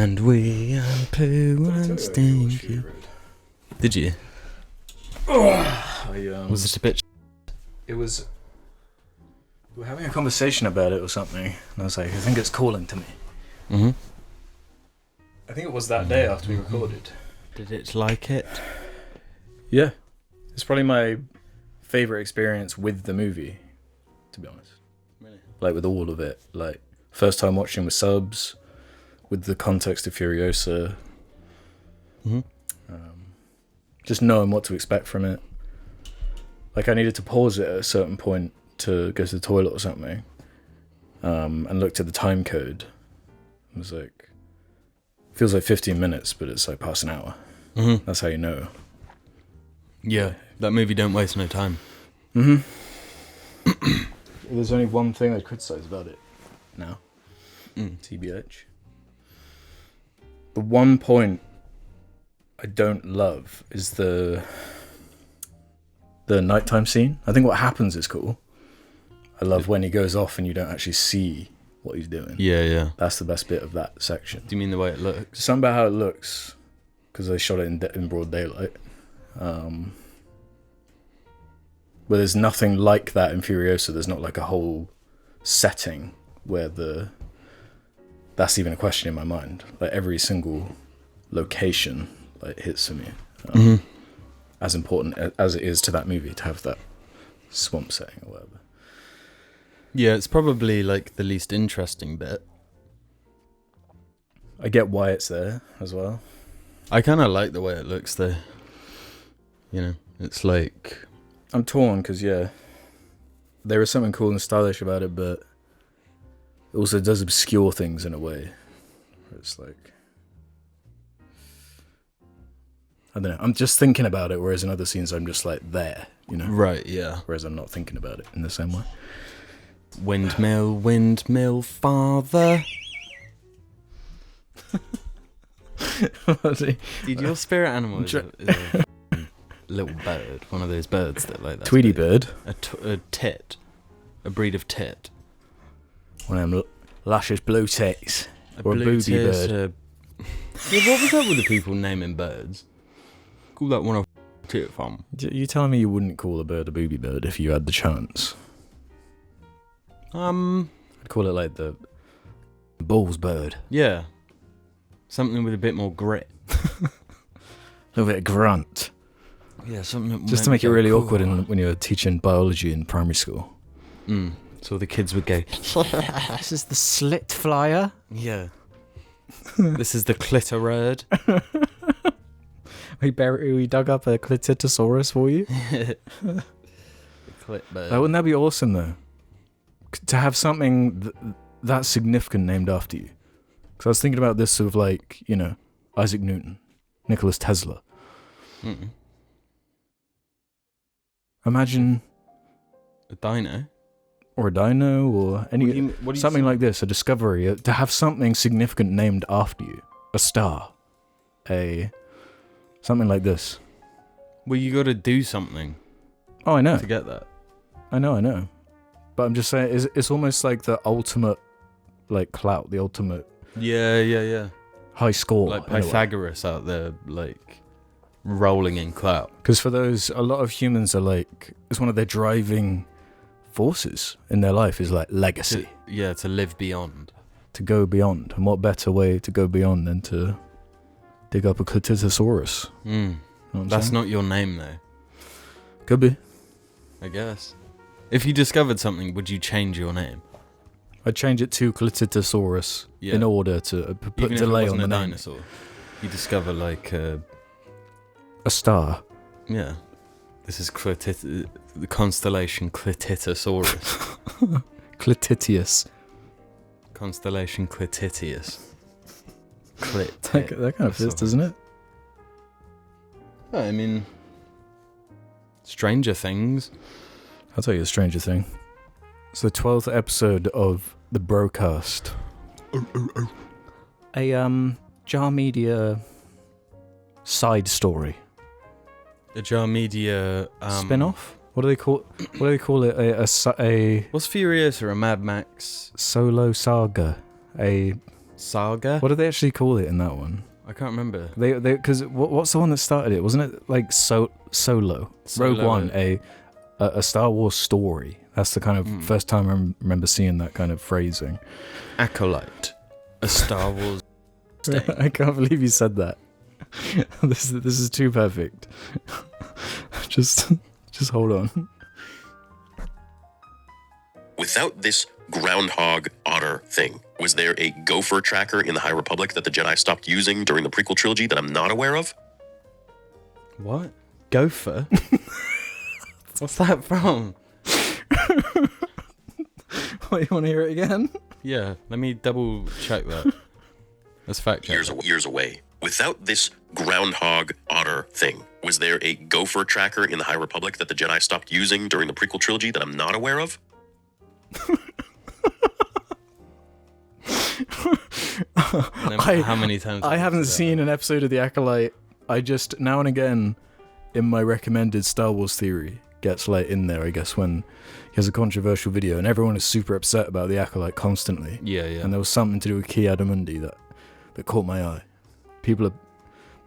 And we and poo and stinky. Did you? Was it a bit? It was. We were having a conversation about it or something, and I was like, I think it's calling to me. Mm-hmm. I think it was that day after we recorded. Did it like it? Yeah. It's probably my favourite experience with the movie, to be honest. Really? Like, with all of it. Like, first time watching with subs, with the context of Furiosa. Mm-hmm. Just knowing what to expect from it. Like, I needed to pause it at a certain point to go to the toilet or something, and looked at the time code. It was like, feels like 15 minutes, but it's like past an hour. Mm-hmm. That's how you know. Yeah, that movie don't waste no time. Mm-hmm. There's only one thing I'd criticise about it now. TBH. The one point I don't love is the nighttime scene. I think what happens is cool. I love when he goes off and you don't actually see what he's doing. Yeah. That's the best bit of that section. Do you mean the way it looks? Something about how it looks, because they shot it in broad daylight. But there's nothing like that in Furiosa. There's not like a whole setting where that's even a question in my mind. Like, every single location like hits for me. As important as it is to that movie to have that swamp setting or whatever. Yeah, it's probably like the least interesting bit. I get why it's there as well. I kind of like the way it looks though. You know, it's like... I'm torn because, yeah, there is something cool and stylish about it, but it also does obscure things in a way. It's like... I don't know. I'm just thinking about it, whereas in other scenes I'm just like there, you know? Right, yeah. Whereas I'm not thinking about it in the same way. Windmill, windmill, father. Dude, your spirit animal is a little bird. One of those birds that like that. Tweety bird. A tit. A breed of tit. One of them luscious blue tits. Or a blue booby tit, bird. Yeah, what was up with the people naming birds? Call that one a tit farm. You telling me you wouldn't call a bird a booby bird if you had the chance? I'd call it like the balls bird. Yeah. Something with a bit more grit. A little bit of grunt. Yeah, something Just to make it really awkward when you're teaching biology in primary school. So the kids would go, This is the slit flyer. yeah. This is the clitoride. We dug up a clititosaurus for you. The clit bird. Wouldn't that be awesome though? To have something that significant named after you. Because I was thinking about this sort of like, you know, Isaac Newton, Nikola Tesla. Imagine A dino? or a dino or any What do you something say? like this, a discovery, to have something significant named after you, a star, something like this. Well, you got to do something Oh, I know, to get that. I know. But I'm just saying, it's almost like the ultimate, like, clout, the ultimate Yeah. high score. Like Pythagoras out there, like rolling in clout. Because for those, a lot of humans are like, it's one of their driving forces in their life is like legacy. To live beyond. To go beyond. And what better way to go beyond than to dig up a clititosaurus? You know what I'm That's saying? not your name, though, Could be. I guess. If you discovered something, would you change your name? I'd change it to clititosaurus Yeah. in order to put Even delay if it on wasn't the a name. dinosaur. You discover, like, A star. yeah. This is the constellation Clititosaurus. Clititius. Constellation Clititius. That kind of fits, doesn't it? I mean, Stranger Things. I'll tell you a stranger thing. It's the 12th episode of the Brocast. A Jar Media side story. A Jar Media Spin-off? What do they call it? A What's Furiosa? A Mad Max? solo saga. A Saga? What did they actually call it in that one? I can't remember. They because what's the one that started it? Wasn't it like Solo? Rogue One, a Star Wars story. That's the kind of first time I remember seeing that kind of phrasing. Acolyte, a Star Wars. I can't believe you said that. This is too perfect. just hold on. Without this groundhog otter thing, was there a gopher tracker in the High Republic that the Jedi stopped using during the prequel trilogy that I'm not aware of? What? Gopher? What's that from? What, you want to hear it again? Yeah, let me double check that. Let's fact check. Years away. Without this groundhog otter thing, was there a gopher tracker in the High Republic that the Jedi stopped using during the prequel trilogy that I'm not aware of? How many times? I haven't seen an episode of The Acolyte. I just now and again, in my recommended Star Wars theory, gets like in there. I guess when he has a controversial video and everyone is super upset about The Acolyte constantly. Yeah. And there was something to do with Ki-Adi-Mundi that caught my eye.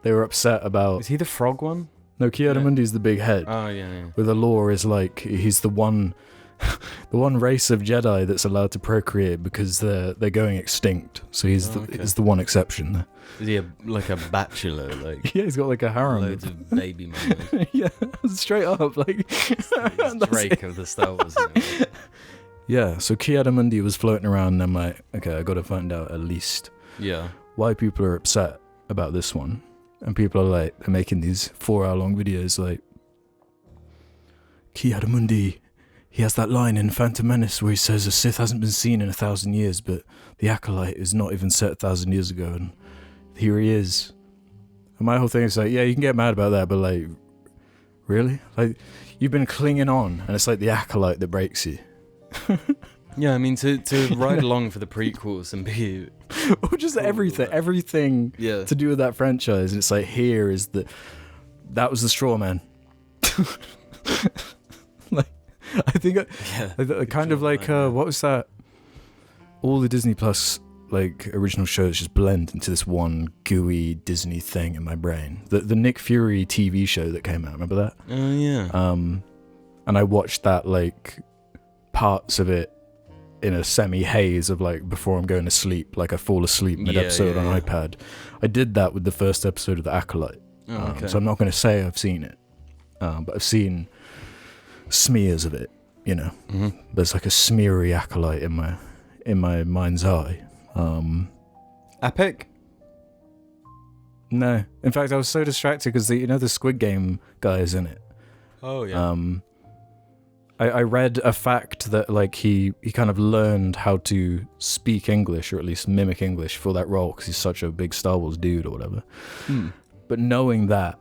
They were upset about. Is he the frog one? No, Ki-Adi-Mundi is the big head. Oh yeah. Where the law is like he's the one race of Jedi that's allowed to procreate because they're going extinct. So he's the one exception there. Is he like a bachelor? Like yeah, he's got like a harem. Loads of baby mamas. Yeah, straight up like He's Drake of the Star Wars. Yeah, so Ki-Adi-Mundi was floating around, and I'm like, okay, I got to find out at least why people are upset about this one. And people are like, they're making these 4-hour-long videos like, Ki-Adi-Mundi, he has that line in Phantom Menace where he says a Sith hasn't been seen in 1,000 years, but the Acolyte is not even set 1,000 years ago, and here he is. And my whole thing is like, yeah, you can get mad about that, but like, really? Like, you've been clinging on, and it's like the Acolyte that breaks you. Yeah, I mean, to ride along for the prequels and be... or just cool, everything to do with that franchise. And it's like, here is that was the straw man. Like, I think, kind of like, what was that? All the Disney Plus, like, original shows just blend into this one gooey Disney thing in my brain. The Nick Fury TV show that came out, remember that? Oh, yeah. And I watched that, like, parts of it in a semi-haze of like before I'm going to sleep, like I fall asleep mid-episode on iPad. I did that with the first episode of The Acolyte. So I'm not going to say I've seen it, but I've seen smears of it, you know. Mm-hmm. There's like a smeary Acolyte in my mind's eye. Epic? No. In fact, I was so distracted because the Squid Game guy is in it. Oh, yeah. I read a fact that like he kind of learned how to speak English, or at least mimic English for that role because he's such a big Star Wars dude or whatever. But knowing that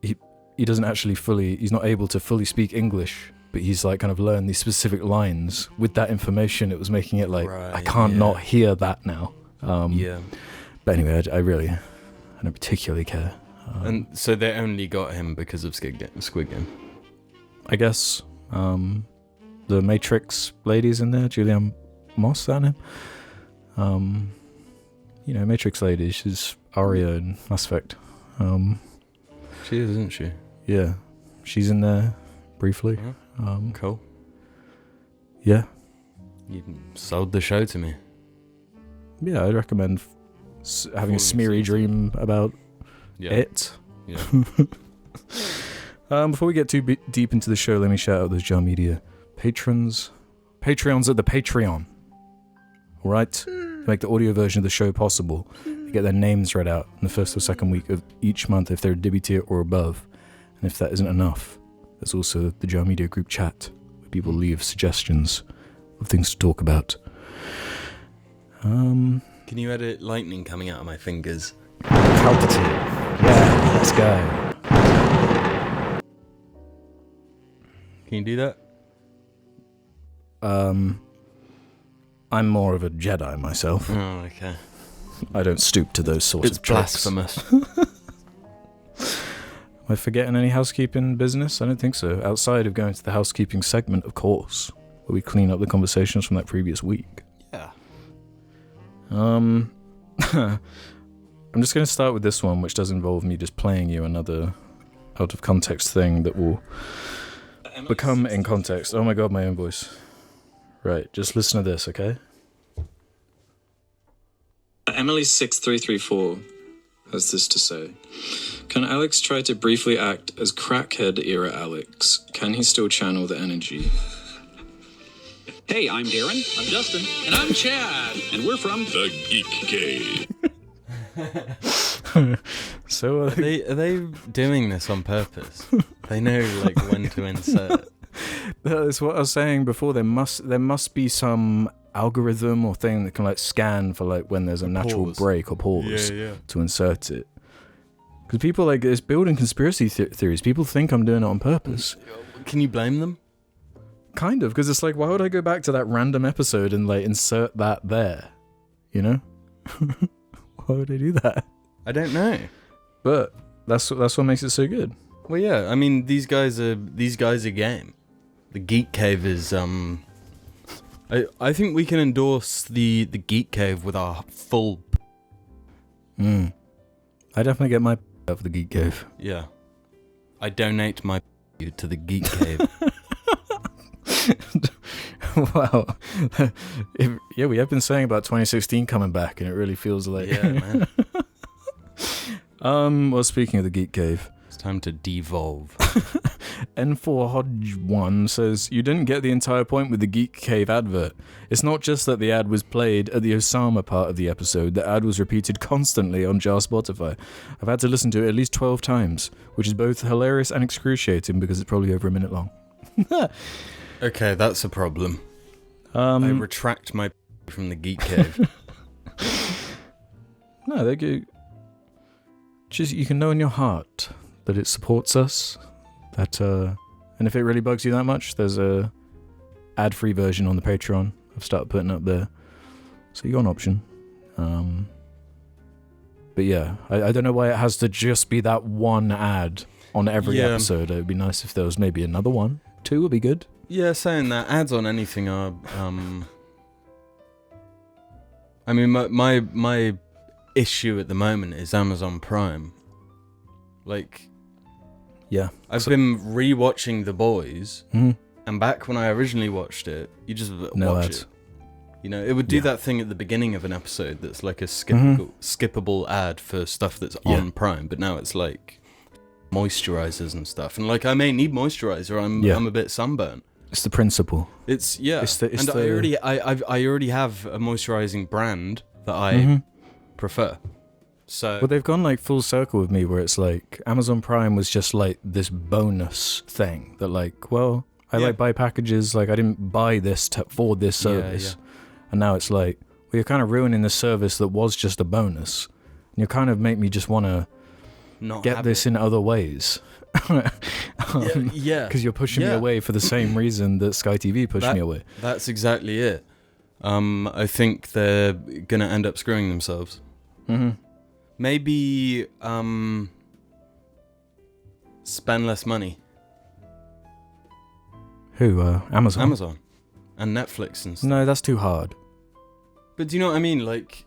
he doesn't actually he's not able to fully speak English, but he's like kind of learned these specific lines. With that information, it was making it like, I can't not hear that now. But anyway, I don't particularly care. And so they only got him because of Squid Game. I guess the Matrix ladies in there, Julianne Moss, is that name? Matrix lady, she's Arya in Mass Effect. She is, isn't she? Yeah, she's in there briefly. Cool. Yeah. You sold the show to me. Yeah, I'd recommend having a smeary dream about it. Yeah. Before we get too deep into the show, let me shout out those Jar Media patrons. Patreons at the Patreon. Alright? To make the audio version of the show possible. They get their names read out in the first or second week of each month if they're a Dibby tier or above. And if that isn't enough, there's also the Jar Media group chat, where people leave suggestions of things to talk about. Can you edit lightning coming out of my fingers? Altitude. Yeah, let's go. Can you do that? I'm more of a Jedi myself. Oh, okay. I don't stoop to those sorts of tricks. It's blasphemous. Am I forgetting any housekeeping business? I don't think so. Outside of going to the housekeeping segment, of course, where we clean up the conversations from that previous week. Yeah. I'm just going to start with this one, which does involve me just playing you another out of context thing that will become in context. Oh my god, my own voice. Right, just listen to this, okay? Emily6334 has this to say. Can Alexx try to briefly act as crackhead era Alexx? Can he still channel the energy? Hey, I'm Darren. I'm Justin. And I'm Chad. And we're from The Geek Cave. So Are they doing this on purpose? They know like when to insert. that's what I was saying before. There must be some algorithm or thing that can like scan for like when there's a natural pause. break or pause Yeah. to insert it. Because people like it's building conspiracy theories. People think I'm doing it on purpose. Can you blame them? Kind of, because it's like, why would I go back to that random episode and like insert that there? You know? Why would I do that? I don't know. But that's what makes it so good. Well, yeah. I mean, these guys are game. The Geek Cave is I think we can endorse the Geek Cave with our full. I definitely get my out for the Geek Cave. Yeah. I donate my to the Geek Cave. Wow. Yeah, we have been saying about 2016 coming back, and it really feels like. Yeah, man. Well, speaking of the Geek Cave, It's time to devolve. N4 Hodge 1 says, you didn't get the entire point with the Geek Cave advert. It's not just that the ad was played at the SOMA part of the episode, the ad was repeated constantly on JAR Spotify. I've had to listen to it at least 12 times, which is both hilarious and excruciating because it's probably over a minute long. Okay, that's a problem. I retract my from the Geek Cave. No, they go. Just you can know in your heart that it supports us. That and if it really bugs you that much, there's a ad-free version on the Patreon. I've started putting up there, so you got an option. But yeah, I don't know why it has to just be that one ad on every episode. It would be nice if there was maybe another one. 2 would be good. Yeah, saying that ads on anything are. I mean, my issue at the moment is Amazon Prime. Like, Yeah, I've been rewatching The Boys, and back when I originally watched it, you just watch it. You know, it would do that thing at the beginning of an episode that's like a skippable ad for stuff that's on Prime, but now it's like moisturizers and stuff. And like, I may need moisturizer. I'm a bit sunburned. It's the principle. It's It's I already have a moisturizing brand that I prefer. So Well, they've gone like full circle with me, where it's like Amazon Prime was just like this bonus thing that like, well, I like buy packages. Like I didn't buy this for this service, and now it's like, well, you're kind of ruining the service that was just a bonus, and you kind of make me just want to not get this in other ways. Because you're pushing me away for the same reason that Sky TV pushed me away. That's exactly it. I think they're gonna end up screwing themselves. Maybe spend less money. Who? Amazon. Amazon and Netflix and stuff. No, that's too hard. But do you know what I mean? Like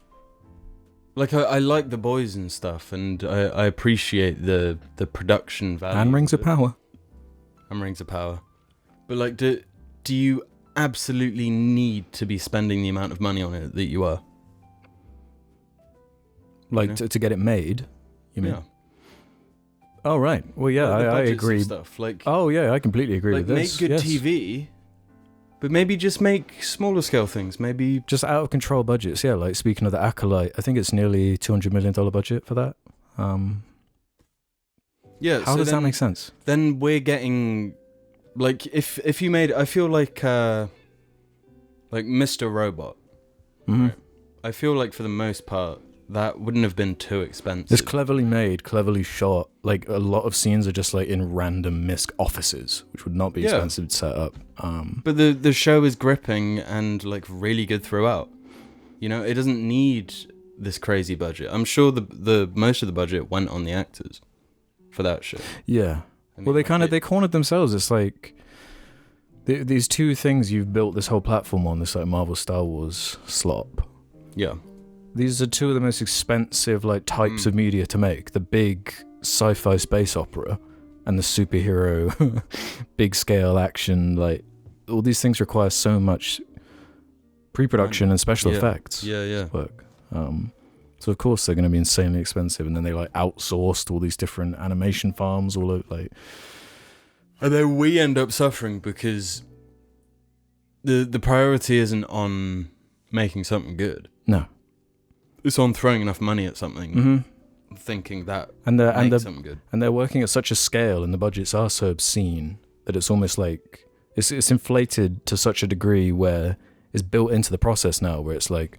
I like The Boys and stuff, and I appreciate the production value. And Rings of Power. And Rings of Power. But like, do you absolutely need to be spending the amount of money on it that you are? Like to get it made, you mean? Yeah. Oh right. Well, yeah, Like the I budgets agree. and stuff. Like, Oh yeah, I completely agree like with this. make good yes. TV, but maybe just make smaller scale things. Maybe Just out of control budgets. Yeah, like speaking of the Acolyte, I think it's nearly $200 million budget for that. yeah. How does that make sense? Then we're getting like if you made, I feel like Mr. Robot. Right? I feel like for the most part that wouldn't have been too expensive. It's cleverly made, cleverly shot. Like a lot of scenes are just like in random misc offices, which would not be expensive to set up. But the show is gripping and like really good throughout. You know, it doesn't need this crazy budget. I'm sure the most of the budget went on the actors for that show. Yeah. I mean, Well, they cornered themselves. It's like these two things you've built this whole platform on, this like Marvel Star Wars slop. Yeah. these are two of the most expensive like types of media to make. The big sci-fi space opera and the superhero big scale action. Like all these things require so much pre-production and special effects. Work. So of course they're going to be insanely expensive, and then they like outsourced all these different animation farms all over, like. And then we end up suffering because the priority isn't on making something good. No. It's on throwing enough money at something, thinking that makes something good. And they're working at such a scale, and the budgets are so obscene that it's almost like it's inflated to such a degree where it's built into the process now, where it's like,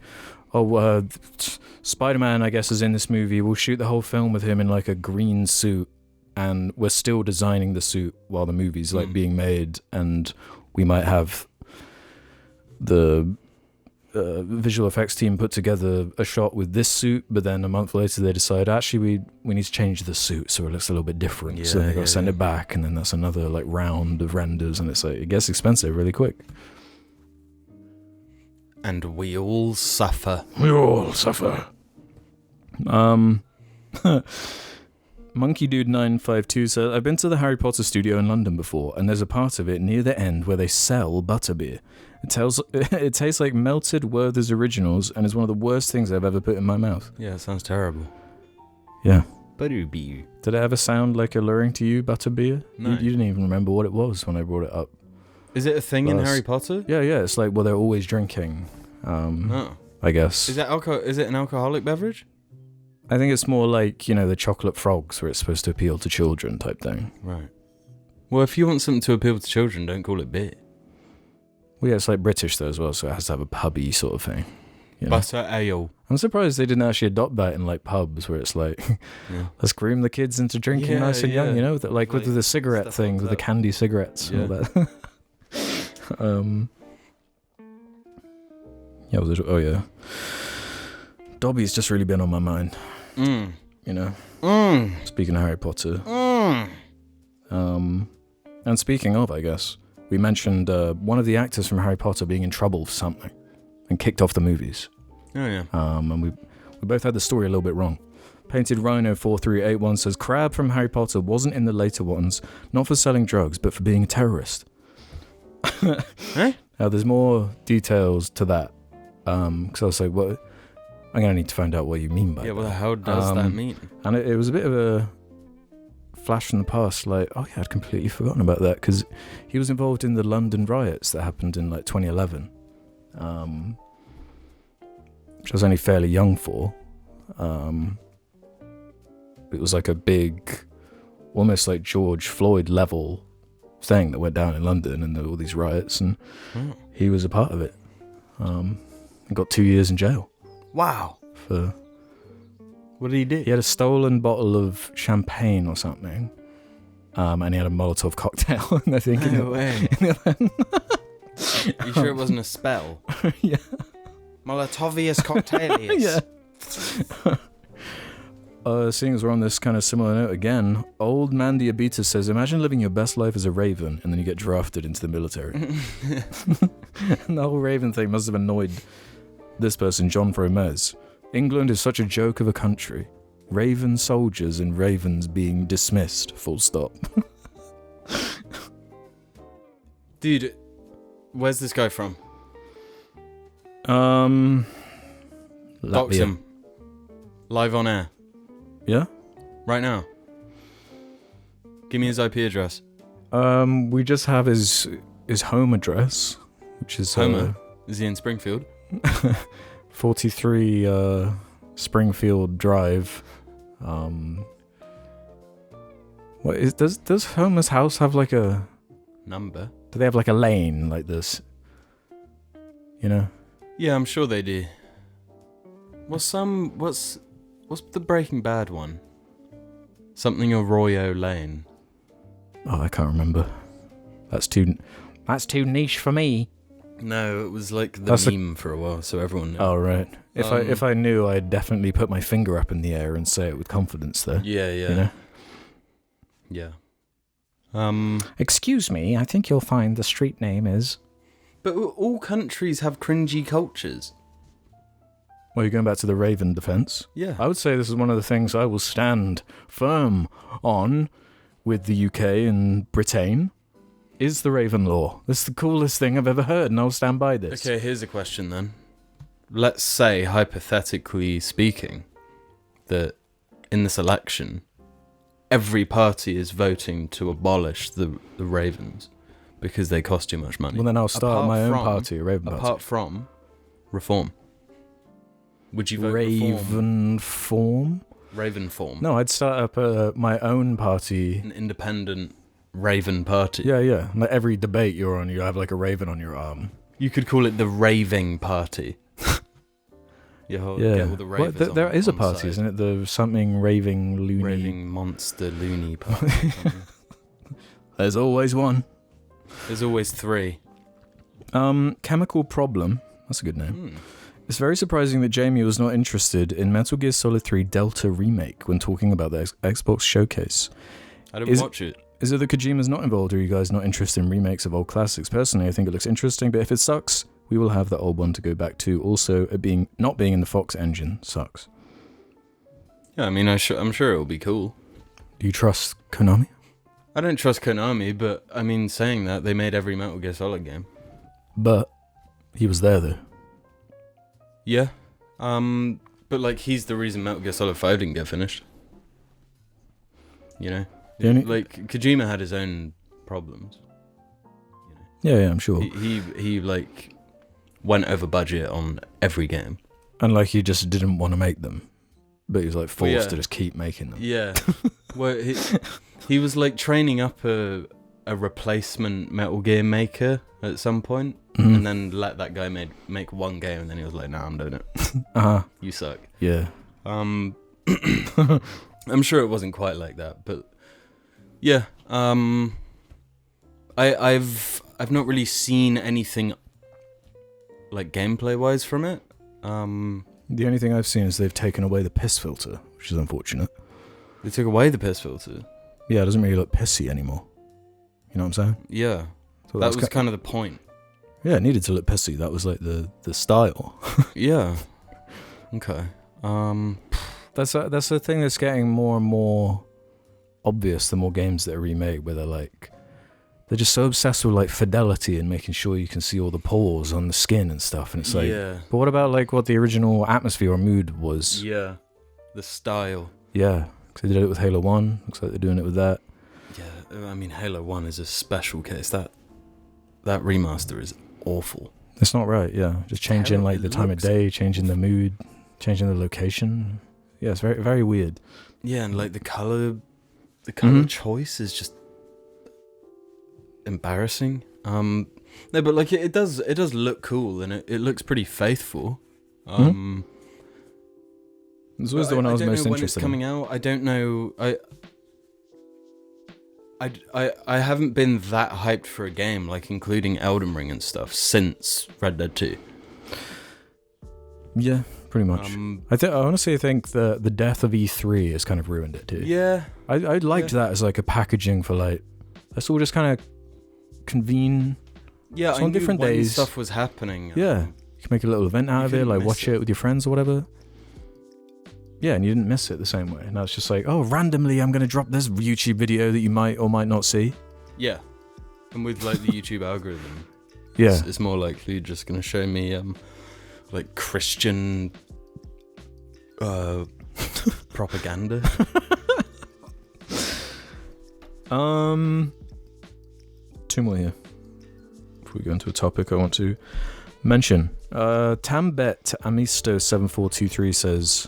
Spider-Man, I guess, is in this movie. We'll shoot the whole film with him in like a green suit, and we're still designing the suit while the movie's like being made, and we might have the visual effects team put together a shot with this suit, but then a month later they decide actually we need to change the suit so it looks a little bit different. So they got to send it back, and then that's another like round of renders, and it's like it gets expensive really quick. And we all suffer. We all suffer. Monkey Dude 952 says, I've been to the Harry Potter studio in London before, and there's a part of it near the end where they sell butterbeer. It tastes like melted Werther's Originals and is one of the worst things I've ever put in my mouth. Yeah, it sounds terrible. Yeah. Butterbeer. Did it ever sound like alluring to you, butterbeer? No. You didn't even remember what it was when I brought it up. Is it a thing in Harry Potter? Yeah. It's like, well, they're always drinking, I guess. Is it an alcoholic beverage? I think it's more like, the chocolate frogs where it's supposed to appeal to children type thing. Right. Well, if you want something to appeal to children, don't call it beer. Well, yeah, it's like British though as well, so it has to have a pubby sort of thing. Butter ale. I'm surprised they didn't actually adopt that in like pubs where it's like, let's groom the kids into drinking nice and young, like with the cigarette thing, with the candy cigarettes and all that. Dobby's just really been on my mind. Speaking of Harry Potter. And speaking of, I guess, we mentioned one of the actors from Harry Potter being in trouble for something and kicked off the movies. Oh, yeah. And we both had the story a little bit wrong. Painted Rhino 4381 says, Crabbe from Harry Potter wasn't in the later ones, not for selling drugs, but for being a terrorist. Eh? Now, there's more details to that. Because I was like, what? I'm going to need to find out what you mean by that. Yeah, well, how does that mean? And it was a bit of a flash from the past, like, oh yeah, I'd completely forgotten about that, because he was involved in the London riots that happened in like 2011, which I was only fairly young for. It was like a big, almost like George Floyd level thing that went down in London, and there were all these riots, and he was a part of it. And got 2 years in jail. Wow. For what did he do? He had a stolen bottle of champagne or something, and he had a Molotov cocktail. And I think no way. You sure it wasn't a spell? Yeah. Molotovius cocktailius. Yeah. Seeing as we're on this kind of similar note again, old man Diabetes says, imagine living your best life as a raven and then you get drafted into the military. And the whole raven thing must have annoyed this person, John Fromez. England is such a joke of a country. Raven soldiers and ravens being dismissed, full stop. Dude, where's this guy from? Latvia. Dox him. Live on air. Yeah? Right now. Give me his IP address. We just have his home address, which is Homer. Is he in Springfield? 43 Springfield Drive. What is does Homer's house have like a number? Do they have like a lane like this? Yeah, I'm sure they do. What's the Breaking Bad one? Something Arroyo Lane. Oh, I can't remember. That's too niche for me. No, it was like the meme for a while, so everyone knew. Oh, right. If I knew, I'd definitely put my finger up in the air and say it with confidence, though. Yeah. Yeah. Excuse me, I think you'll find the street name is... But all countries have cringy cultures. Well, you're going back to the Raven defense. Yeah. I would say this is one of the things I will stand firm on with the UK and Britain, is the Raven law. This is the coolest thing I've ever heard, and I'll stand by this. Okay, here's a question then. Let's say, hypothetically speaking, that in this election, every party is voting to abolish the Ravens because they cost too much money. Well, then I'll start my own party, a Raven party. Apart from reform. Would you vote Raven form? Raven form. No, I'd start up my own party. An independent Raven party. Yeah. Like every debate you're on, you have like a Raven on your arm. You could call it the Raving Party. Get all the ravers well, there is a on party, side. isn't it? The something raving loony. Raving monster loony party. There's always one. There's always three. Chemical Problem. That's a good name. It's very surprising that Jamie was not interested in Metal Gear Solid 3 Delta Remake when talking about the Xbox showcase. I didn't watch it. Is it that Kojima's not involved, or are you guys not interested in remakes of old classics? Personally, I think it looks interesting, but if it sucks, we will have the old one to go back to. Also, it not being in the Fox engine sucks. Yeah, I mean, I'm sure it'll be cool. Do you trust Konami? I don't trust Konami, but I mean, saying that, they made every Metal Gear Solid game. But he was there, though. Yeah. But like, he's the reason Metal Gear Solid 5 didn't get finished. You know? Like, Kojima had his own problems. You know? Yeah, I'm sure. He like went over budget on every game. And like he just didn't want to make them. But he was like forced to just keep making them. Yeah. Well, he was like training up a replacement Metal Gear maker at some point, and then let that guy make one game, and then he was like, nah, I'm doing it. You suck. Yeah. I'm sure it wasn't quite like that, but yeah. I've not really seen anything like gameplay wise from it. The only thing I've seen is they've taken away the piss filter, which is unfortunate. They took away the piss filter. Yeah, it doesn't really look pissy anymore. You know what I'm saying? Yeah. So that was kind of the point. Yeah, it needed to look pissy. That was like the style. Yeah. Okay. That's the thing that's getting more and more obvious the more games that are remade, where they're just so obsessed with like fidelity and making sure you can see all the pores on the skin and stuff, and it's like, but what about like what the original atmosphere or mood was? Yeah, the style. Yeah, because they did it with Halo 1. Looks like they're doing it with that. Yeah, I mean, Halo 1 is a special case. That remaster is awful. It's not right. Yeah, just changing like the time of day, changing the mood, changing the location. Yeah, it's very, very weird. Yeah, and like the color choice is just embarrassing. No, but like it does look cool, and it looks pretty faithful. This was the one I was most interested in. When it's coming out, I don't know. I haven't been that hyped for a game, like including Elden Ring and stuff, since Red Dead 2. Yeah, pretty much. I honestly think the death of E3 has kind of ruined it too. Yeah, I liked that as like a packaging for like, let's all just kind of convene. Yeah, on different when days stuff was happening. Yeah, you can make a little event out of it, like watch it with your friends or whatever. Yeah, and you didn't miss it the same way. Now it's just like, oh, randomly I'm going to drop this YouTube video that you might or might not see. Yeah, and with like the YouTube algorithm, yeah, it's more likely you're just going to show me like Christian propaganda. Two more here. Before we go into a topic I want to mention. Tambet Amisto 7423 says,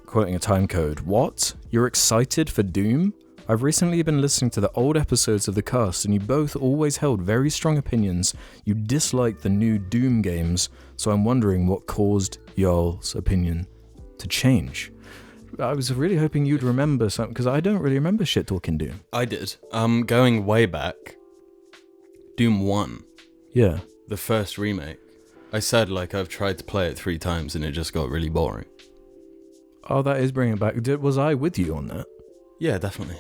quoting a timecode, "What? You're excited for Doom? I've recently been listening to the old episodes of the cast, and you both always held very strong opinions. You dislike the new Doom games, so I'm wondering what caused y'all's opinion to change." I was really hoping you'd remember something, because I don't really remember shit talking Doom. I did. Going way back, Doom 1. Yeah. The first remake. I said, like, I've tried to play it 3 times and it just got really boring. Oh, that is bringing it back. Was I with you on that? Yeah, definitely.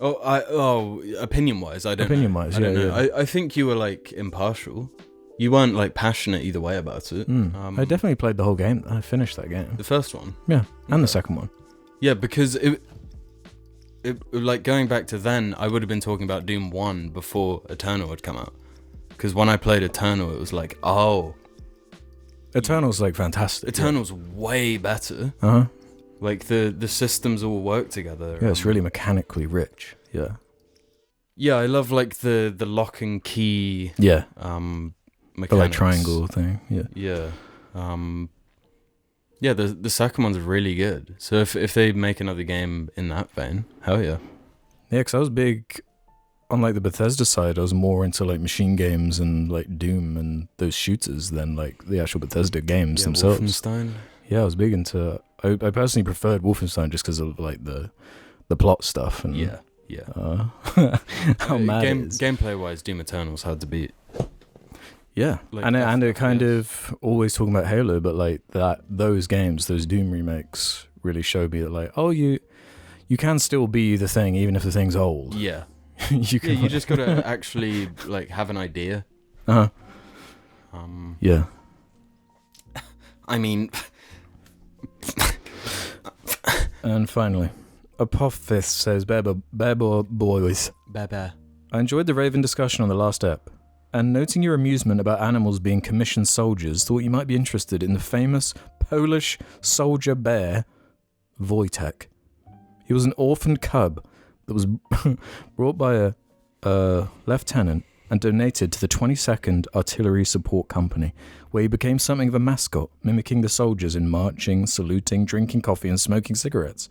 Opinion-wise, I don't know. Opinion-wise, yeah. I think you were, like, impartial. You weren't like passionate either way about it. I definitely played the whole game. I finished that game. The first one. Yeah, and the second one. Yeah, because it like going back to then, I would have been talking about Doom 1 before Eternal had come out. Because when I played Eternal, it was like, oh, Eternal's like fantastic. Eternal's way better. Like the systems all work together. Yeah, it's really mechanically rich. Yeah. Yeah, I love like the lock and key. Yeah. Mechanics. The like triangle thing. Yeah. Yeah. Yeah, the second one's really good. So if they make another game in that vein, hell yeah. Yeah, because I was big on like the Bethesda side. I was more into like machine games and like Doom and those shooters than like the actual Bethesda games themselves. Wolfenstein. Yeah, I was big into. I personally preferred Wolfenstein just because of like the plot stuff and yeah. how mad it is. Gameplay wise, Doom Eternal's hard to beat. Yeah, Like and it kind of always talking about Halo, but like those games, those Doom remakes, really showed me that like, oh, you can still be the thing even if the thing's old. Yeah, you just gotta actually like have an idea. Yeah. I mean, and finally, Apophis says, "Bear boys, Bear. I enjoyed the Raven discussion on the last ep. And noting your amusement about animals being commissioned soldiers, thought you might be interested in the famous Polish soldier bear, Wojtek. He was an orphaned cub that was brought by a lieutenant and donated to the 22nd Artillery Support Company, where he became something of a mascot, mimicking the soldiers in marching, saluting, drinking coffee and smoking cigarettes.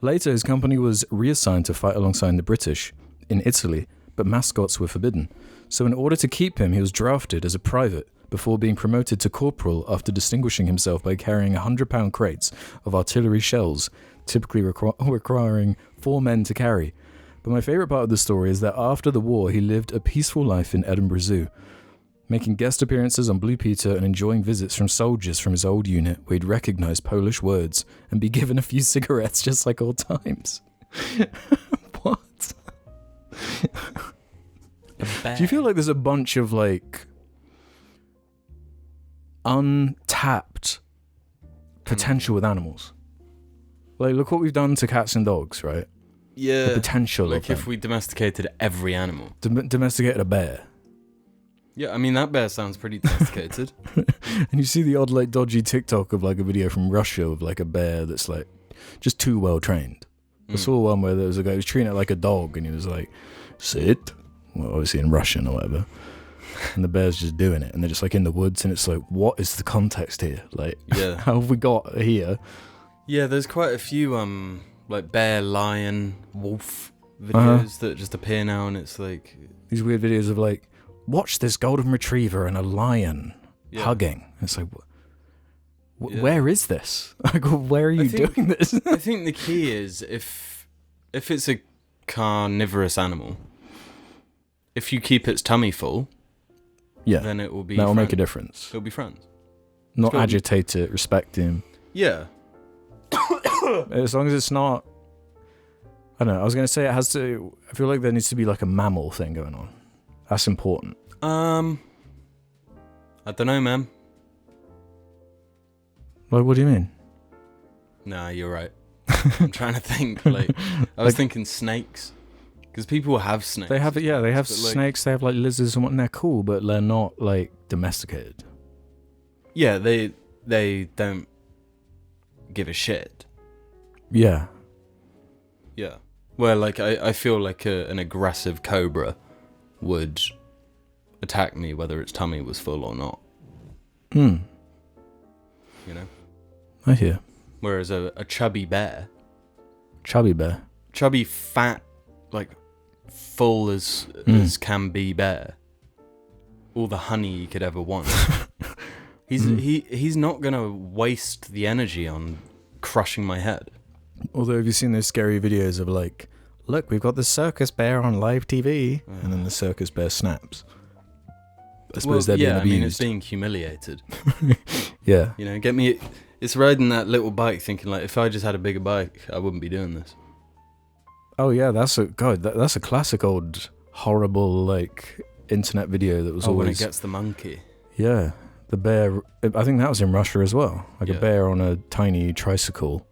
Later, his company was reassigned to fight alongside the British in Italy, but mascots were forbidden. So in order to keep him, he was drafted as a private before being promoted to corporal after distinguishing himself by carrying 100-pound crates of artillery shells, typically requiring 4 men to carry. But my favourite part of the story is that after the war, he lived a peaceful life in Edinburgh Zoo, making guest appearances on Blue Peter and enjoying visits from soldiers from his old unit where he'd recognise Polish words and be given a few cigarettes just like old times. What? Do you feel like there's a bunch of like untapped potential with animals? Like, look what we've done to cats and dogs, right? Yeah. The potential. Like if we domesticated every animal. Domesticated a bear. Yeah, I mean that bear sounds pretty domesticated. And you see the odd like dodgy TikTok of like a video from Russia of like a bear that's like just too well trained. I saw one where there was a guy who was treating it like a dog and he was like, sit. Well, obviously in Russian or whatever, and the bear's just doing it, and they're just like in the woods, and it's like, what is the context here? Like, how have we got here? Yeah, there's quite a few like bear, lion, wolf videos that just appear now, and it's like these weird videos of like, watch this golden retriever and a lion hugging. It's like, where is this? Like, where are you doing this? I think the key is if it's a carnivorous animal. If you keep its tummy full, then it will be. That will make a difference. It'll be friends. Not agitate it, respect him. Yeah. As long as it's not. I don't know. I was gonna say it has to. I feel like there needs to be like a mammal thing going on. That's important. I don't know, man. Like, what do you mean? Nah, you're right. I'm trying to think. Like, I was thinking snakes. Because people have snakes. They have it, yeah. They have snakes. They have like lizards and whatnot. They're cool, but they're not like domesticated. Yeah, they don't give a shit. Yeah. Yeah. Where like I feel like an aggressive cobra would attack me whether its tummy was full or not. You know. I hear. Whereas a chubby bear. Chubby, fat, like full as can be bear. All the honey you could ever want. He's not gonna waste the energy on crushing my head. Although, have you seen those scary videos of like, look, we've got the circus bear on live TV, and then the circus bear snaps. I suppose they're being abused. I mean, it's being humiliated. Yeah. You know, get me. It's riding that little bike, thinking like, if I just had a bigger bike, I wouldn't be doing this. Oh yeah, that's a classic old horrible like internet video that was always when it gets the monkey. Yeah, the bear. I think that was in Russia as well. Like a bear on a tiny tricycle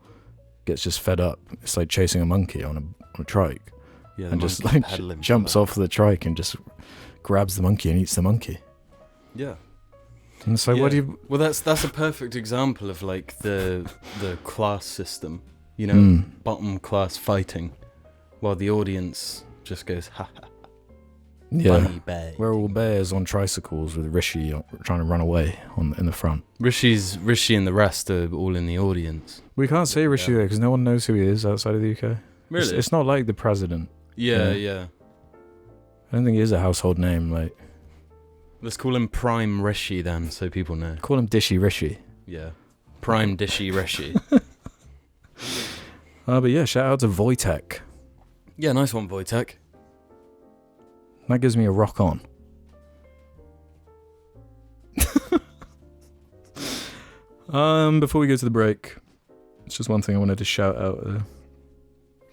gets just fed up. It's like chasing a monkey on a trike, and just like jumps off the trike and just grabs the monkey and eats the monkey. Yeah. And so what do you? Well, that's a perfect example of like the class system. You know, bottom class fighting, while the audience just goes ha ha. Yeah, funny bear. We're all bears on tricycles with Rishi trying to run away in the front. Rishi and the rest are all in the audience. We can't say Rishi there because no one knows who he is outside of the UK. Really? It's not like the president. Yeah. I don't think he is a household name. Like, let's call him Prime Rishi then, so people know. Call him Dishy Rishi. Yeah, Prime Dishy Rishi. But yeah, shout out to Wojtek. Yeah, nice one, Wojtek. That gives me a rock on. Before we go to the break, it's just one thing I wanted to shout out.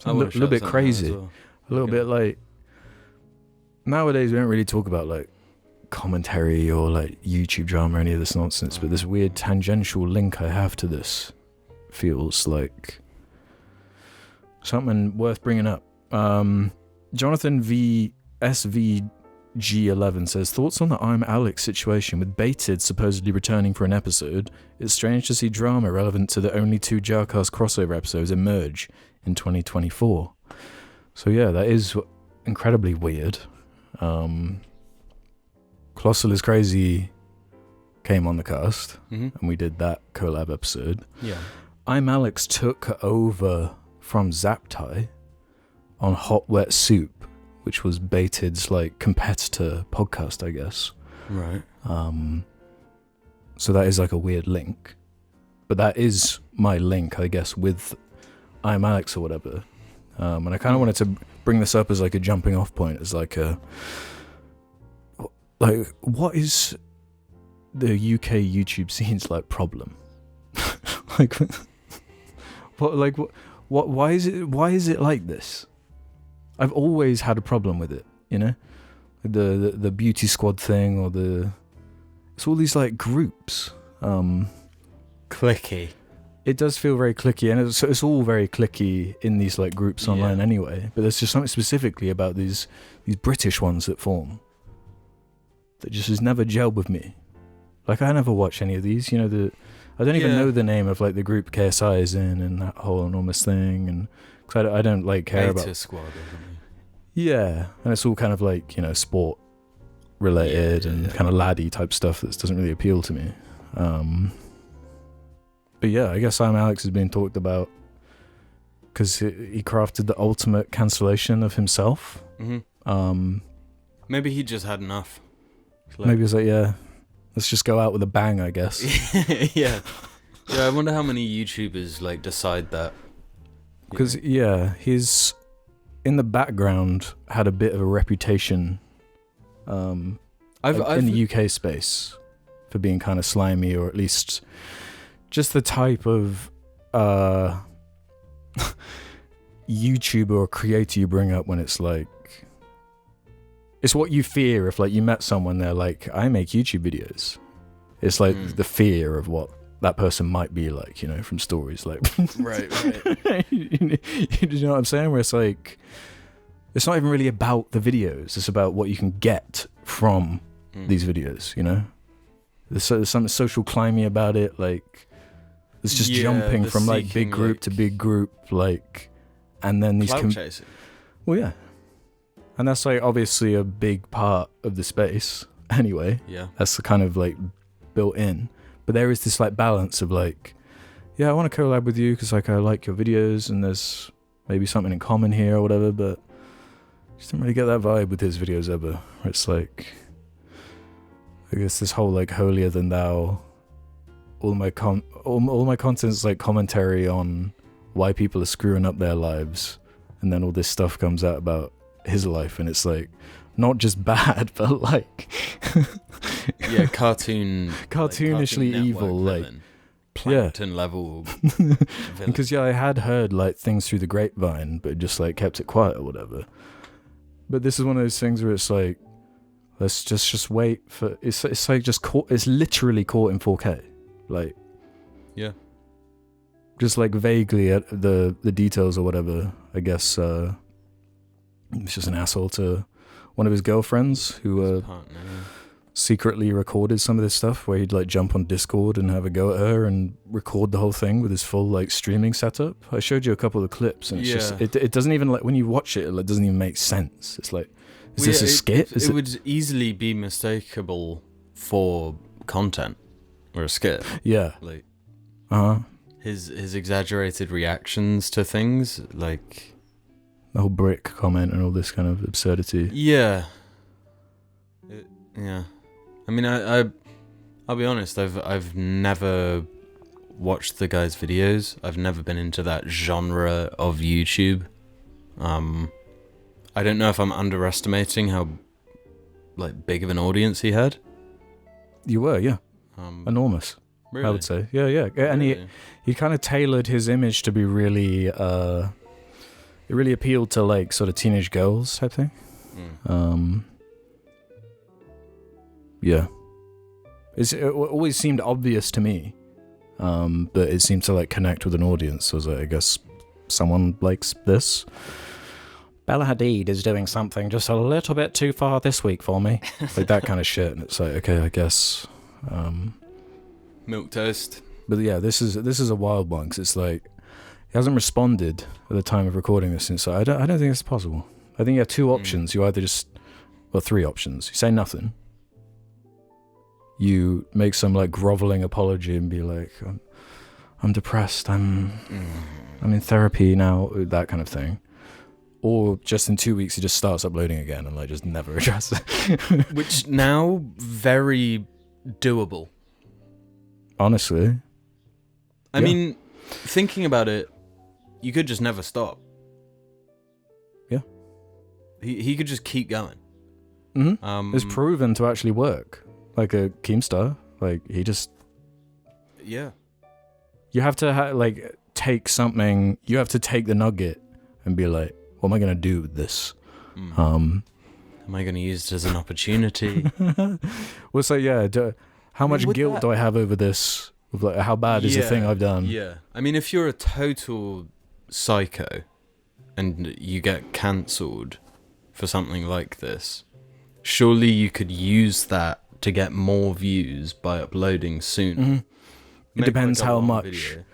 A little bit crazy. Well. A little bit like, nowadays we don't really talk about like commentary or like YouTube drama or any of this nonsense, but this weird tangential link I have to this feels like something worth bringing up. Jonathan SVG11 says, thoughts on the I'm Alexx situation with Baited supposedly returning for an episode. It's strange to see drama relevant to the only 2 JARCast crossover episodes emerge in 2024. So yeah, that is incredibly weird. Colossal is Crazy came on the cast, and we did that collab episode. Yeah. I'm Alexx took over from Zaptai on Hot Wet Soup, which was Baited's like competitor podcast, I guess. Right. So that is like a weird link, but that is my link, I guess, with I'm Alexx or whatever. And I kind of wanted to bring this up as like a jumping off point, as like what is the UK YouTube scene's like problem? why is it like this? I've always had a problem with it, you know, the beauty squad thing, or it's all these like groups. Clicky. It does feel very clicky, and it's all very clicky in these like groups online anyway. But there's just something specifically about these British ones that form that just has never gelled with me. Like, I never watch any of these, you know, I don't even know the name of like the group KSI is in and that whole enormous thing, and cause I don't like care about squad, isn't it? Yeah, and it's all kind of like, you know, sport related and kind of laddie type stuff that doesn't really appeal to me. But yeah, I guess I'm Alexx has been talked about because he crafted the ultimate cancellation of himself. Maybe he just had enough. Maybe he was like, yeah, let's just go out with a bang, I guess. Yeah, I wonder how many YouTubers like decide that. Because he's in the background had a bit of a reputation in the UK space for being kind of slimy, or at least just the type of YouTuber or creator you bring up when it's like, it's what you fear if like you met someone, they're like, I make YouTube videos. It's like the fear of what that person might be like, you know, from stories like right. You know what I'm saying, where it's like, it's not even really about the videos, it's about what you can get from these videos, you know. There's something social climby about it, like it's just jumping from like big group to big group, like, and then these chasing. Well, yeah, and that's like obviously a big part of the space anyway. Yeah, that's kind of like built in. But there is this like balance of like, yeah, I want to collab with you because like I like your videos and there's maybe something in common here or whatever. But I just didn't really get that vibe with his videos ever. Where it's like, I guess this whole like holier than thou. All my content's like commentary on why people are screwing up their lives, and then all this stuff comes out about his life, and it's like not just bad, but like cartoonishly like evil, like plankton level. Because I had heard like things through the grapevine, but just like kept it quiet or whatever. But this is one of those things where it's like Let's just wait for it's like just caught. It's literally caught in 4K, like Yeah. just like vaguely at the details or whatever. I guess it's just an asshole to one of his girlfriends who Partner, secretly recorded some of this stuff, where he'd like jump on Discord and have a go at her and record the whole thing with his full like streaming setup. I showed you a couple of the clips, and it's just it doesn't even, like, when you watch it, it doesn't even make sense. It's like, is this a skit? It would easily be mistakable for content or a skit. Yeah. Like, His exaggerated reactions to things, like the whole brick comment and all this kind of absurdity. yeah. Yeah. I mean, I'll be honest. I've never watched the guy's videos. I've never been into that genre of YouTube. I don't know if I'm underestimating how like big of an audience he had. You were, yeah. Enormous. Really? I would say. Yeah. And Really? he kind of tailored his image to be really it really appealed to like sort of teenage girls type thing. Yeah. It always seemed obvious to me, but it seemed to like connect with an audience. So I was like, I guess someone likes this. Bella Hadid is doing something just a little bit too far this week for me. Like that kind of shit. And it's like, okay, I guess. Milk toast. But yeah, this is a wild one, because it's like he hasn't responded at the time of recording this, and so I don't think it's possible. I think you have two options. You either just, well, three options. You say nothing. You make some like groveling apology and be like, I'm depressed. I'm in therapy now. That kind of thing. Or just in 2 weeks he just starts uploading again and like just never addresses it. Which now very doable. Honestly. I mean, thinking about it, you could just never stop. Yeah. He could just keep going. Mm-hmm. It's proven to actually work. Like a Keemstar. Like he just... Yeah. You have to like take something... You have to take the nugget and be like, what am I going to do with this? Am I going to use it as an opportunity? Well, so yeah, how much guilt do I have over this? Like, how bad is the thing I've done? Yeah. I mean, if you're a total psycho and you get cancelled for something like this, surely you could use that to get more views by uploading sooner. Mm-hmm. It depends like a how long much. video.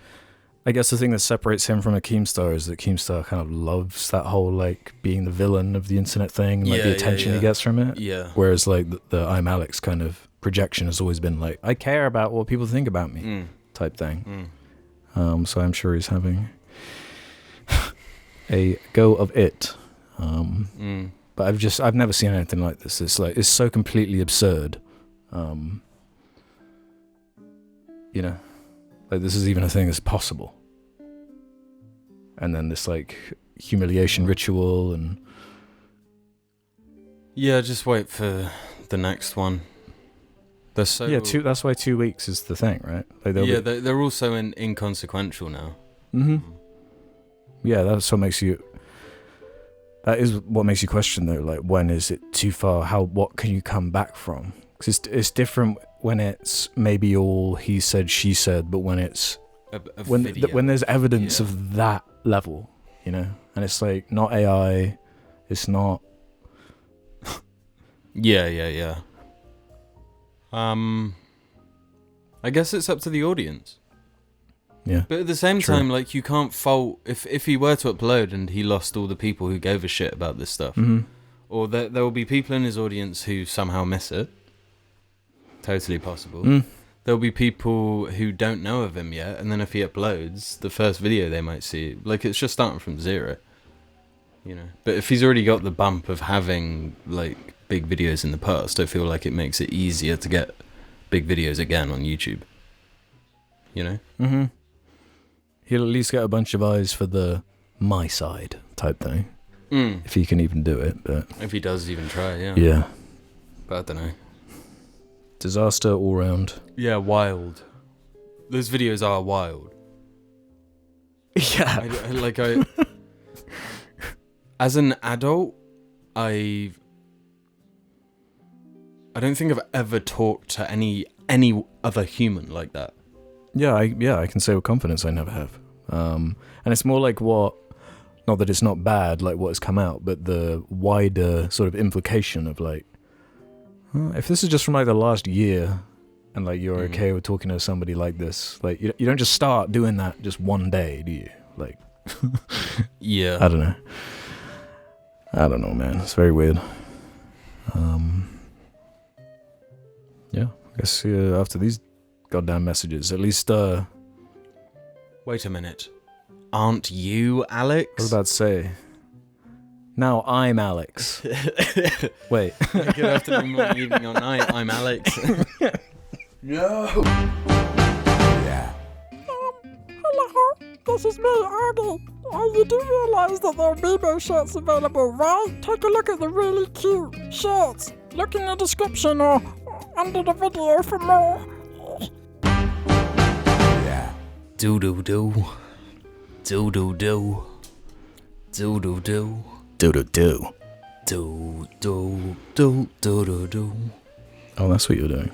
I guess the thing that separates him from a Keemstar is that Keemstar kind of loves that whole like being the villain of the internet thing, and like the attention he gets from it. Yeah. Whereas like the I'm Alexx kind of projection has always been like, I care about what people think about me type thing. So I'm sure he's having a go of it. But I've never seen anything like this. It's like, it's so completely absurd. You know, like this is even a thing that's possible. And then this like humiliation ritual and... Yeah, just wait for the next one. They're so... Yeah, that's why 2 weeks is the thing, right? Like they're also inconsequential now. Mm-hmm. Yeah, that's what makes you... That is what makes you question, though, like, when is it too far? What can you come back from? Because it's different when it's maybe all he said, she said, but when it's... when there's evidence of that level, you know? And it's like, not AI, it's not... Yeah. I guess it's up to the audience. Yeah. But at the same time, like, you can't fault if he were to upload and he lost all the people who gave a shit about this stuff, or there will be people in his audience who somehow miss it. Totally possible. There'll be people who don't know of him yet, and then if he uploads the first video they might see, like, it's just starting from zero, you know. But if he's already got the bump of having like big videos in the past, I feel like it makes it easier to get big videos again on YouTube, you know. He'll at least get a bunch of eyes for the my side type thing, if he can even do it. But if he does even try, yeah. But I don't know. Disaster all round. Yeah, wild. Those videos are wild. Yeah. I as an adult, I I don't think I've ever talked to any other human like that. Yeah, I can say with confidence I never have. And it's more like not that it's not bad, like what has come out, but the wider sort of implication of like, if this is just from like the last year, and like you're okay with talking to somebody like this, like you don't just start doing that just one day, do you? Like, yeah, I don't know, man. It's very weird. Yeah, I guess after these goddamn messages, at least. Wait a minute. Aren't you Alex? I was about to say. Now I'm Alex. Wait. Good afternoon, morning, evening, or night. I'm Alex. No. Yeah. Hello, this is me, Arnie. You do realise that there are Mimo shirts available, right? Take a look at the really cute shirts. Look in the description or under the video for more. Yeah. Do-do-do. Do-do-do. Do-do-do. Do-do-do. Do-do-do-do-do-do. Oh, that's what you're doing.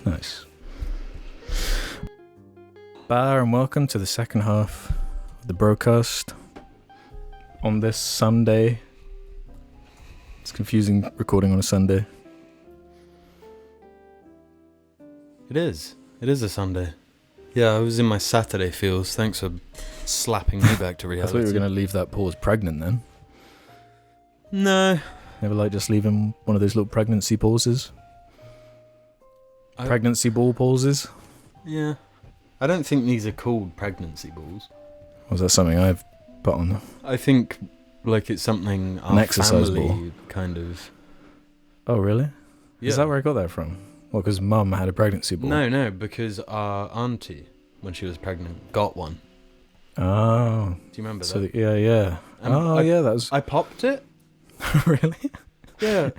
Nice. Bye, and welcome to the second half of the Brocast on this Sunday. It's confusing recording on a Sunday. It is. It is a Sunday. Yeah, I was in my Saturday feels. Thanks for slapping me back to I reality. thought you were going to leave that pause pregnant then. No. Never like just leaving one of those little pregnancy pauses? Pregnancy ball pauses? Yeah. I don't think these are called pregnancy balls. Was that something I've put on? I think like it's something our An exercise family ball. kind of. Oh, really? Yeah. Is that where I got that from? Well, because Mum had a pregnancy ball. No, because our auntie, when she was pregnant, got one. Oh. Do you remember So that? yeah. That was... I popped it. Really? Yeah.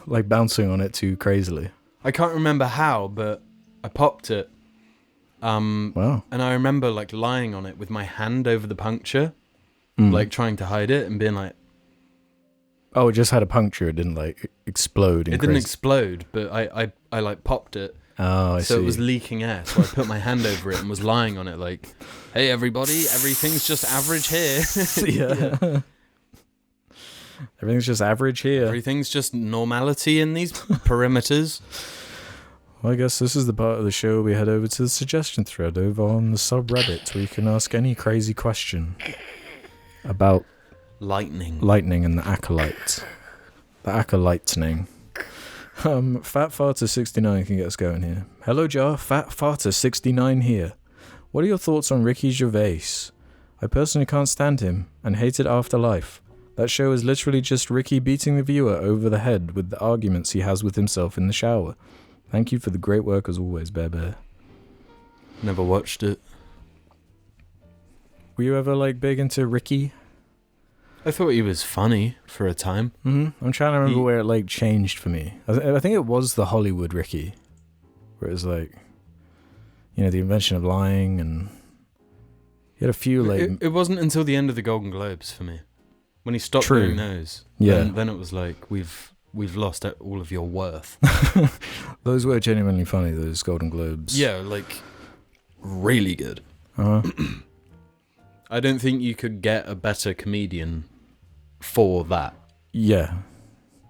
Like bouncing on it too crazily. I can't remember how, but I popped it. Wow. And I remember like lying on it with my hand over the puncture, like trying to hide it and being like... Oh, it just had a puncture. It didn't like explode. It didn't explode, but I like popped it. Oh, I see. So it was leaking air, so I put my hand over it and was lying on it like, hey everybody, everything's just average here. Yeah. Everything's just average here. Everything's just normality in these perimeters. Well, I guess this is the part of the show we head over to the suggestion thread over on the subreddit where you can ask any crazy question about Lightning and the Acolyte. The Acolytening. Fat Farter 69 can get us going here. Hello, Jar. Fat Farter 69 here. What are your thoughts on Ricky Gervais? I personally can't stand him and hated Afterlife. That show is literally just Ricky beating the viewer over the head with the arguments he has with himself in the shower. Thank you for the great work as always, Bear Bear. Never watched it. Were you ever like big into Ricky? I thought he was funny for a time. Mm-hmm. I'm trying to remember where it like changed for me. I think it was the Hollywood Ricky, where it was like, you know, the invention of lying, and he had a few like. It wasn't until the end of the Golden Globes for me, when he stopped doing those. Yeah. Then it was like we've lost all of your worth. Those were genuinely funny. Those Golden Globes. Yeah, like really good. Uh-huh. I don't think you could get a better comedian for that. Yeah,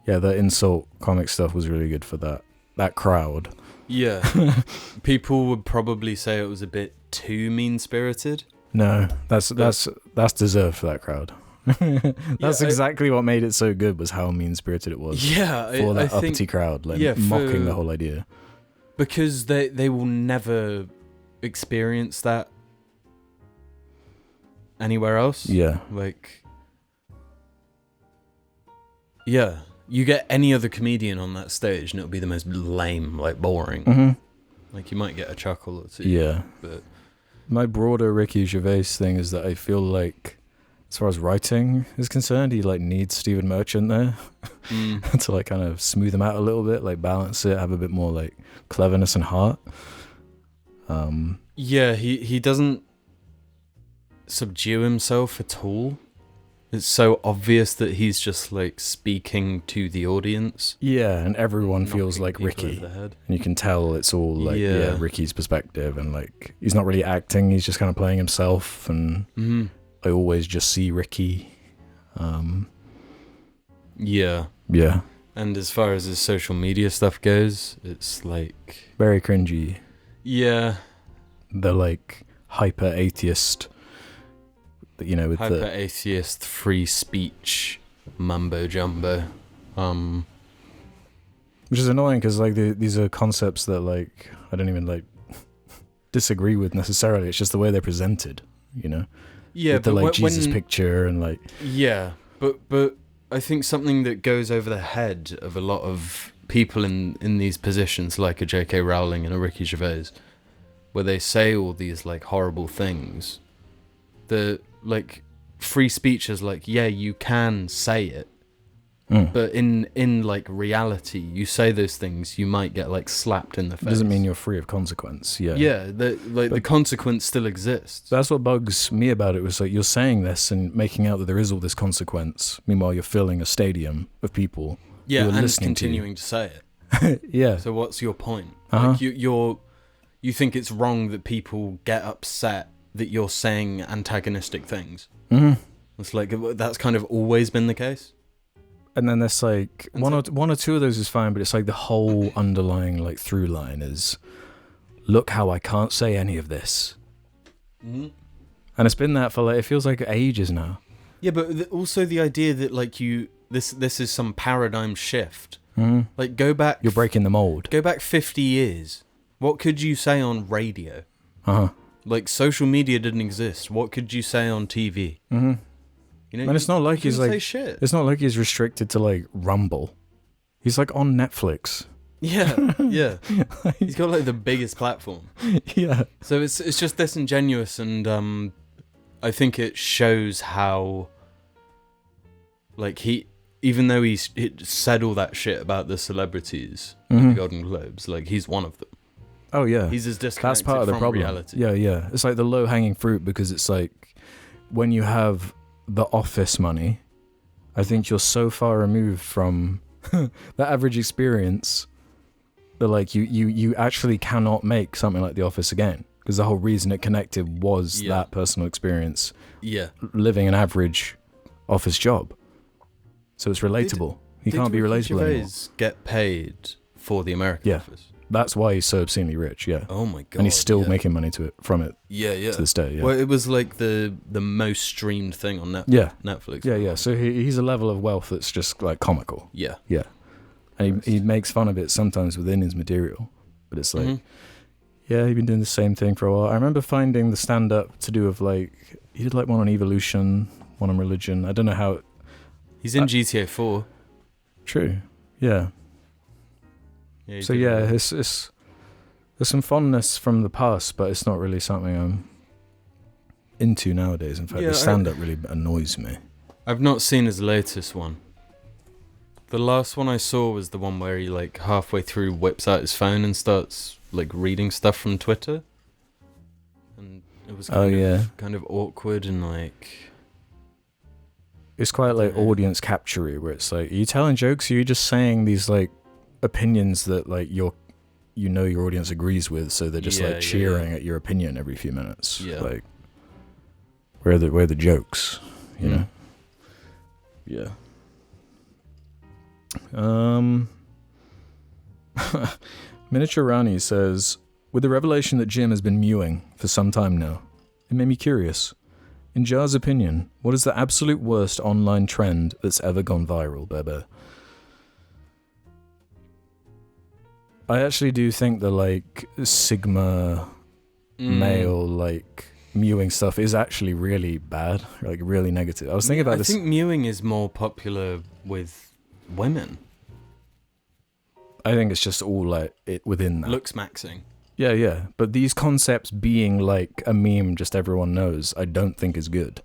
the insult comic stuff was really good for that crowd. Yeah. People would probably say it was a bit too mean-spirited. No, that's deserved for that crowd. That's exactly what made it so good, was how mean-spirited it was. Yeah, for that I uppity think, crowd, like mocking the whole idea. Because they will never experience that anywhere else. Yeah. Like, yeah, you get any other comedian on that stage and it'll be the most lame, like boring. Mm-hmm. Like you might get a chuckle or two. Yeah. But my broader Ricky Gervais thing is that I feel like, as far as writing is concerned, he like needs Stephen Merchant there to like kind of smooth him out a little bit, like balance it, have a bit more like cleverness and heart. Yeah, he doesn't subdue himself at all. It's so obvious that he's just like speaking to the audience. Yeah, and everyone feels like knocking people Ricky. over the head. And you can tell it's all like Yeah. Ricky's perspective, and like he's not really acting, he's just kind of playing himself, and I always just see Ricky. Yeah. Yeah. And as far as his social media stuff goes, it's like Very cringy. yeah, The like hyper atheist, you know, with hyper the atheist free speech mumbo jumbo. which is annoying because like these are concepts that like I don't even like disagree with necessarily. It's just the way they're presented, you know. Yeah, with the but like when, Jesus picture and like yeah, but I think something that goes over the head of a lot of people in these positions, like a J.K. Rowling and a Ricky Gervais, where they say all these like horrible things. The like free speech is like, yeah, you can say it, but in like reality, you say those things, you might get like slapped in the face. it doesn't mean you're free of consequence. Yeah. Yeah, the consequence still exists. That's what bugs me about it, was like you're saying this and making out that there is all this consequence. Meanwhile, you're filling a stadium of people. Yeah, who are and listening to you. continuing to say it. Yeah. So what's your point? Uh-huh. Like you think it's wrong that people get upset that you're saying antagonistic things. It's like that's kind of always been the case. And then there's like one or two of those is fine, but it's like the whole underlying like through line is, look how I can't say any of this. And it's been that for like, it feels like ages now. Yeah, but also the idea that like this is some paradigm shift. Like go back. You're breaking the mold. Go back 50 years. What could you say on radio? Uh-huh. Like social media didn't exist. What could you say on TV? You know, And it's not like he's like, say shit. it's not like he's restricted to like Rumble. He's like on Netflix. Yeah, yeah. He's got like the biggest platform. Yeah. So it's just disingenuous, and I think it shows how like even though he said all that shit about the celebrities at the Golden Globes, like he's one of them. Oh yeah. He's as disconnected That's part of the from problem. reality. Yeah, yeah. It's like the low hanging fruit, because it's like when you have the office money, I think you're so far removed from the average experience that like you actually cannot make something like The Office again, because the whole reason it connected was that personal experience. Yeah. Living an average office job. So it's relatable. He can't be Ricky relatable anymore. Gervais get paid for the American Office? That's why he's so obscenely rich, yeah. Oh my god. And he's still making money from it yeah. to this day, yeah. Well, it was like the most streamed thing on Netflix. Yeah, yeah. So he's a level of wealth that's just like comical. Yeah. Yeah. And he makes fun of it sometimes within his material. But it's like, yeah, he's been doing the same thing for a while. I remember finding the stand-up to do with like, he did like one on evolution, one on religion. I don't know how... He's in GTA 4. True. Yeah. So yeah, it's there's some fondness from the past, but it's not really something I'm into nowadays. In fact, the stand-up really annoys me. I've not seen his latest one. The last one I saw was the one where he like halfway through whips out his phone and starts like reading stuff from Twitter, and it was kind of awkward and like it's quite like audience capture-y, where it's like, are you telling jokes, or are you just saying these like opinions that like your audience agrees with, so they're just like cheering at your opinion every few minutes. Like where are the jokes, you know? Yeah. Miniature Rani says, with the revelation that Jim has been mewing for some time now, it made me curious. In Jar's opinion, what is the absolute worst online trend that's ever gone viral, Bebe? I actually do think the like Sigma male like mewing stuff is actually really bad, like really negative. I was thinking about this. I think mewing is more popular with women. I think it's just all like it within that. Looks maxing. Yeah, yeah. But these concepts being like a meme just everyone knows, I don't think is good.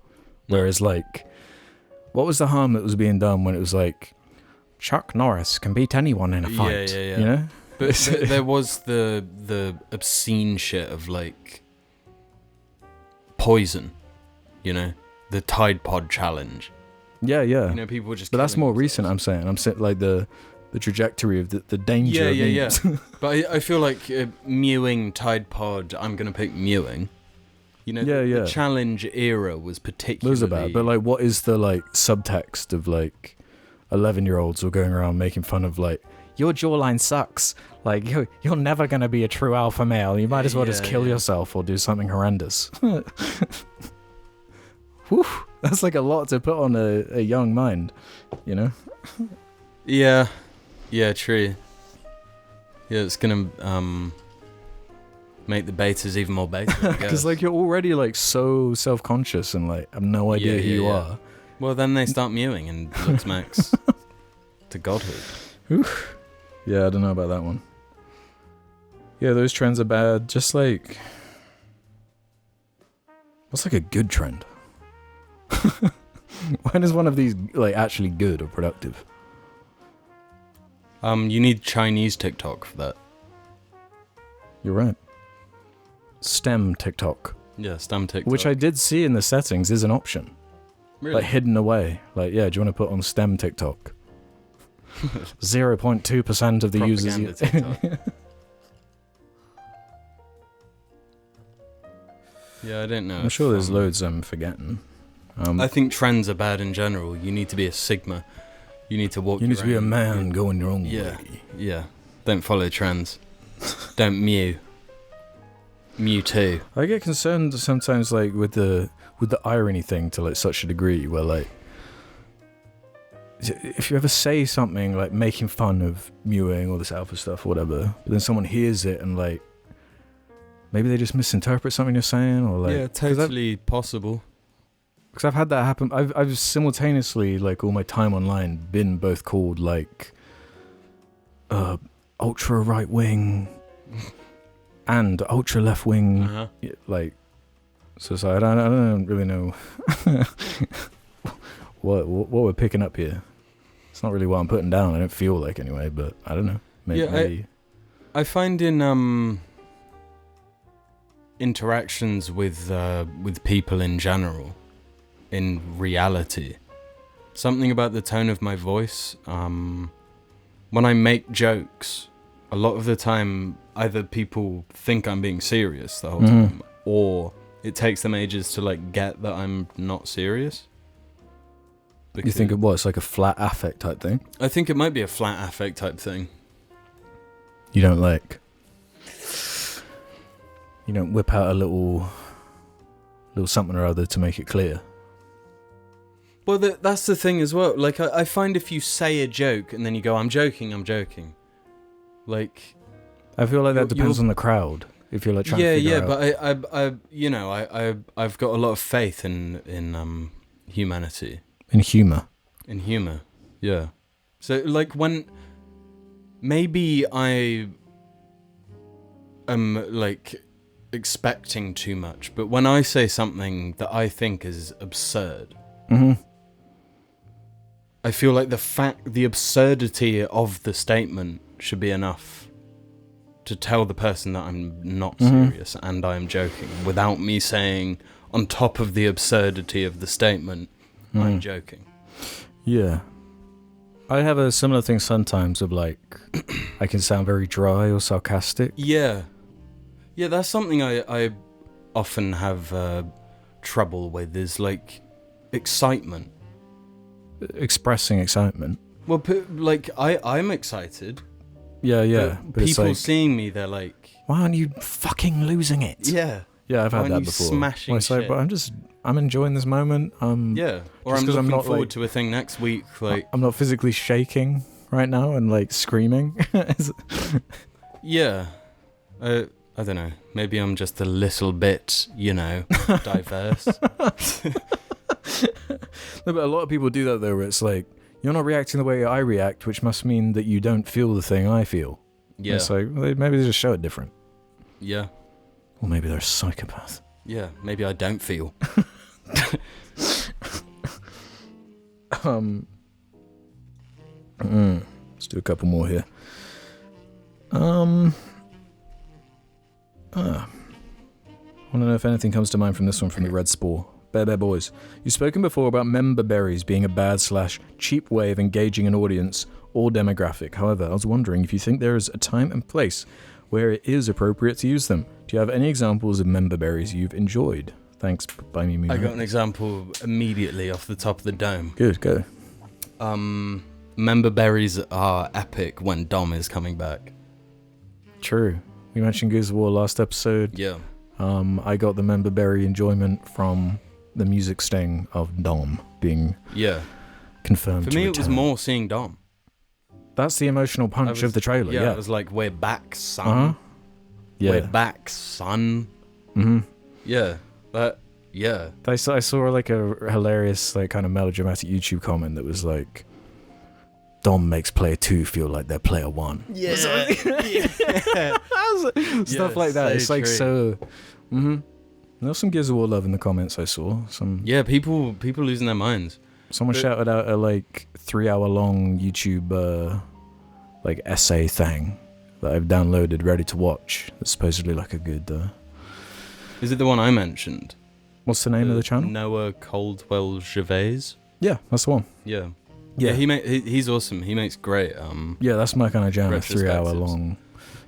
Whereas like, what was the harm that was being done when it was like, Chuck Norris can beat anyone in a fight? Yeah. You know? But there was the obscene shit of like poison, you know, the Tide Pod challenge. Yeah. You know, people were just. But that's more killing recent. I'm saying like the trajectory of the danger. Yeah. But I feel like mewing Tide Pod. I'm gonna pick mewing. You know, the challenge era was particularly. Bad, but like, what is the like subtext of like 11-year-olds who are going around making fun of like, your jawline sucks. Like you're never gonna be a true alpha male. You might as well just kill yourself or do something horrendous. Whew, that's like a lot to put on a young mind, you know. Yeah, true. Yeah, it's gonna make the betas even more beta. Because like you're already like so self-conscious and like have no idea who you are. Well, then they start mewing and looks max to godhood. Oof. Yeah, I don't know about that one. Yeah, those trends are bad. Just like, what's like a good trend? When is one of these like actually good or productive? You need Chinese TikTok for that. You're right. STEM TikTok. Yeah, STEM TikTok. Which I did see in the settings is an option. Really? Like hidden away. Like, yeah, do you want to put on STEM TikTok? 0.2% of the users. Yeah, I don't know. I'm sure there's loads I'm forgetting. I think trends are bad in general. You need to be a Sigma. You need to walk. You need to be a man going your own way. Yeah. Don't follow trends. Don't mew. Mew too. I get concerned sometimes, like with the irony thing to like such a degree, where like if you ever say something like making fun of mewing or this alpha stuff or whatever, but then someone hears it and like maybe they just misinterpret something you're saying, or like totally possible. Because I've had that happen. I've simultaneously, like all my time online, been both called like ultra right wing and ultra left wing, like. So I don't really know what we're picking up here. It's not really what I'm putting down. I don't feel like anyway, but I don't know. Maybe. I find in interactions with people in general, in reality, something about the tone of my voice. When I make jokes, a lot of the time, either people think I'm being serious the whole time, or it takes them ages to like get that I'm not serious. You think it was like a flat affect type thing? I think it might be a flat affect type thing. You don't whip out a little something or other to make it clear. Well, that's the thing as well. Like, I find if you say a joke and then you go, I'm joking. Like, I feel like that depends on the crowd. If you're like trying to figure out. But I've got a lot of faith in humanity. In humor. In humor, yeah. So, like, when maybe I am like expecting too much, but when I say something that I think is absurd, I feel like the absurdity of the statement should be enough to tell the person that I'm not serious and I am joking, without me saying, on top of the absurdity of the statement, I'm joking. Yeah. I have a similar thing sometimes of like, I can sound very dry or sarcastic. Yeah. Yeah, that's something I often have trouble with, is like excitement. Expressing excitement. Well, like, I'm excited. Yeah. But people like, seeing me, they're like, why aren't you fucking losing it? Yeah. Yeah, I've had that before. Smashing shit. Like, but I'm enjoying this moment. Yeah. Or I'm looking forward to a thing next week. Like, I'm not physically shaking right now and like screaming. Yeah. I don't know. Maybe I'm just a little bit, diverse. No, but a lot of people do that though, where it's like, you're not reacting the way I react, which must mean that you don't feel the thing I feel. Yeah. And it's like, maybe they just show it different. Yeah. Or maybe they're a psychopath. Yeah, maybe I don't feel. Let's do a couple more here. I want to know if anything comes to mind from this one from the Red Spore. Bear Boys. You've spoken before about member berries being a bad/cheap way of engaging an audience or demographic. However, I was wondering if you think there is a time and place where it is appropriate to use them. Do you have any examples of member berries you've enjoyed? Thanks, Buy Me Moon. I got an example immediately off the top of the dome. Good, go. Member berries are epic when Dom is coming back. True. We mentioned Gears of War last episode. Yeah. I got the member berry enjoyment from the music sting of Dom being confirmed. For me, it was more seeing Dom. That's the emotional punch of the trailer. Yeah, it was like, we're back, son. Uh-huh. Yeah. We're back, son. Mm-hmm. Yeah. Yeah. I saw like a hilarious, like kind of melodramatic YouTube comment that was like, Dom makes player 2 feel like they're player 1. Yeah. Stuff like that. It's like so. Mm-hmm. There's some Gears of War love in the comments I saw. People losing their minds. Someone shouted out a like 3-hour-long YouTube like essay thing that I've downloaded ready to watch. It's supposedly like a good. Is it the one I mentioned? What's the name of the channel? Noah Caldwell Gervais. Yeah, that's the one. Yeah. He's awesome. He makes great. Yeah, that's my kind of jam. A 3-hour-long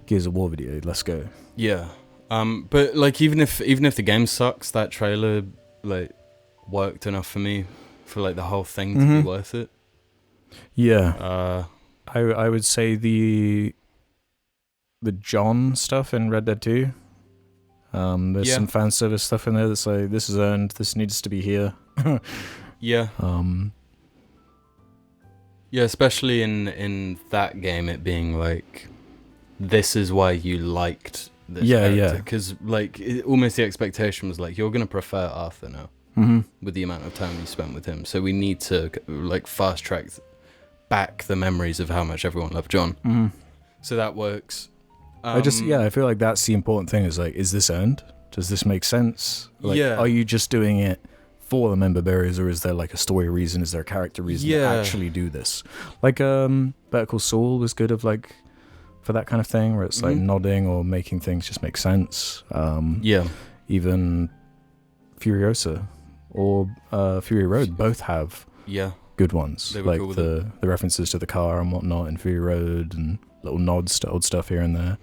Gears of War video. Let's go. Yeah. But like even if the game sucks, that trailer like worked enough for me for like the whole thing to be worth it. Yeah. I would say the John stuff in Red Dead 2. There's some fan service stuff in there that's like, this is earned, this needs to be here. Yeah. Yeah, especially in that game, it being like, this is why you liked this character. Because like, almost the expectation was like, you're going to prefer Arthur now. Mm-hmm. With the amount of time you spent with him. So we need to like fast track back the memories of how much everyone loved John. Mm-hmm. So that works. I feel like that's the important thing is like, is this earned? Does this make sense? Like, are you just doing it for the member berries, or is there like a story reason? Is there a character reason to actually do this? Like Better Call Saul was good of like for that kind of thing where it's like nodding or making things just make sense. Even Furiosa or Fury Road both have good ones. Like cool the references to the car and whatnot in Fury Road and little nods to old stuff here and there.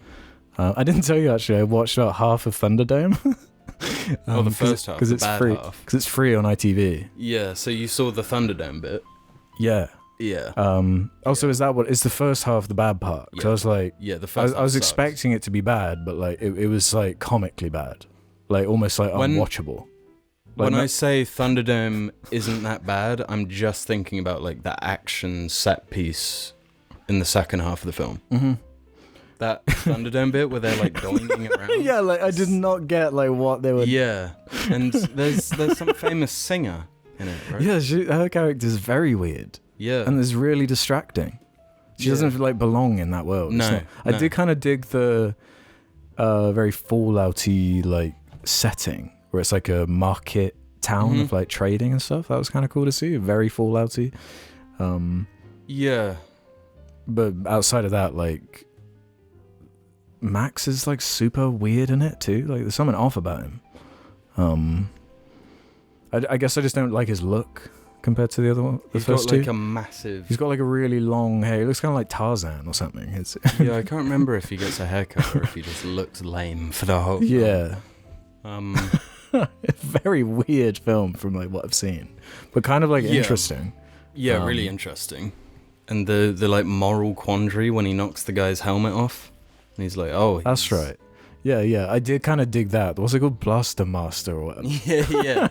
I didn't tell you actually, I watched about half of Thunderdome. The first half, because it's free. Because it's free on ITV. Yeah, so you saw the Thunderdome bit. Yeah. Also, is that what is the first half the bad part? Because I was like, the first. I was expecting it to be bad, but like it was like comically bad, like almost like unwatchable. Like, when I say Thunderdome isn't that bad, I'm just thinking about like the action set piece in the second half of the film. Mm-hmm. That Thunderdome bit where they're like doinking around. Yeah, like I did not get like what they were. Yeah, and there's some famous singer in it, right? Yeah, her character's very weird. Yeah, and it's really distracting. She doesn't like belong in that world. No, I did kind of dig the very Fallout-y like setting where it's like a market town of like trading and stuff. That was kind of cool to see. Very Fallout-y. Yeah, but outside of that, like Max is like super weird in it too. Like there's something off about him. I guess I just don't like his look compared to the other one. He's got like a massive. He's got like a really long hair. He looks kind of like Tarzan or something. Yeah, I can't remember if he gets a haircut or if he just looks lame for the whole film. Yeah. Very weird film from like what I've seen, but kind of like interesting. Yeah, really interesting. And the like moral quandary when he knocks the guy's helmet off. And he's like, that's right. Yeah. I did kind of dig that. What's it called? Blaster Master or whatever. Yeah.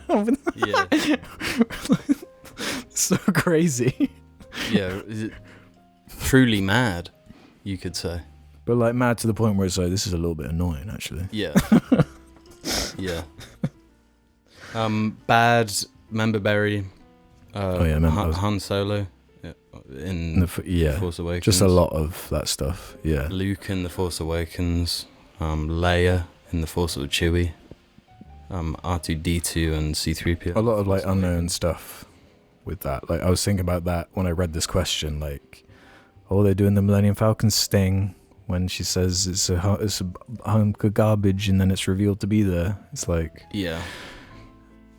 So crazy. Yeah. Is it truly mad, you could say. But like mad to the point where it's like, this is a little bit annoying, actually. Yeah. Yeah. Bad member berry. Han Solo. In The Force Awakens. Just a lot of that stuff. Yeah. Luke in The Force Awakens. Leia in The Force of Chewie. R2-D2 and C-3PO. A lot of like unknown stuff with that. Like I was thinking about that when I read this question. Like, they're doing the Millennium Falcon sting when she says it's a hunk of garbage and then it's revealed to be there. It's like,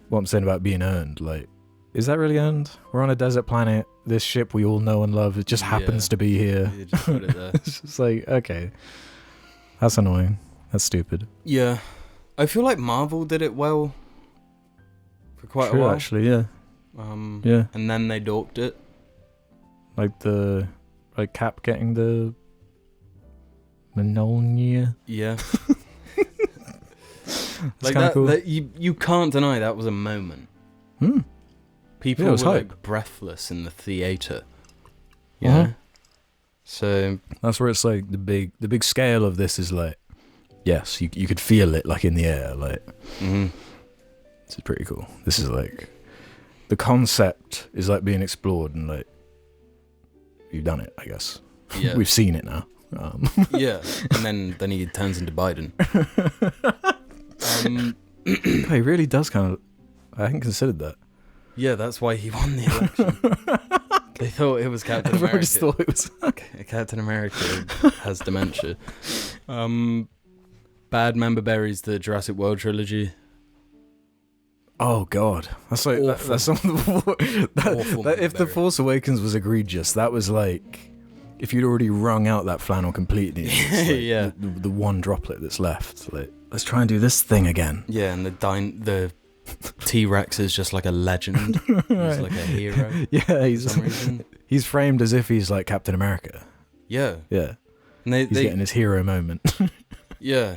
what I'm saying about being earned. Like, is that really earned? We're on a desert planet. This ship we all know and love, it just happens to be here. You just put it there. It's just like, okay. That's annoying. That's stupid. Yeah. I feel like Marvel did it well for quite True, a while. actually, yeah. Yeah. And then they dorked it. Like Cap getting the Mjolnir. Yeah. Like that, cool. that you can't deny that was a moment. People was were hype. like breathless in the theater. Yeah. So that's where it's like the big scale of this is like, yes, you could feel it like in the air, like. This is pretty cool. This is like, the concept is like being explored and like, you've done it, I guess. yeah, We've seen it now. yeah, and then he turns into Biden. He really does kind of. I hadn't considered that. Yeah, that's why he won the election. They thought it was Captain Everyone America. just thought it was. Captain America has dementia. Bad Member Berries, the Jurassic World trilogy. Oh God, that's like that's some of the. If the Force Awakens was egregious, that was like if you'd already wrung out that flannel completely. It's like Yeah. the one droplet that's left. Like, let's try and do this thing again. Yeah, and the T-Rex is just like a legend. He's like a hero. Yeah, For some reason. he's framed as if he's like Captain America. Yeah. Yeah, And he's getting his hero moment. Yeah.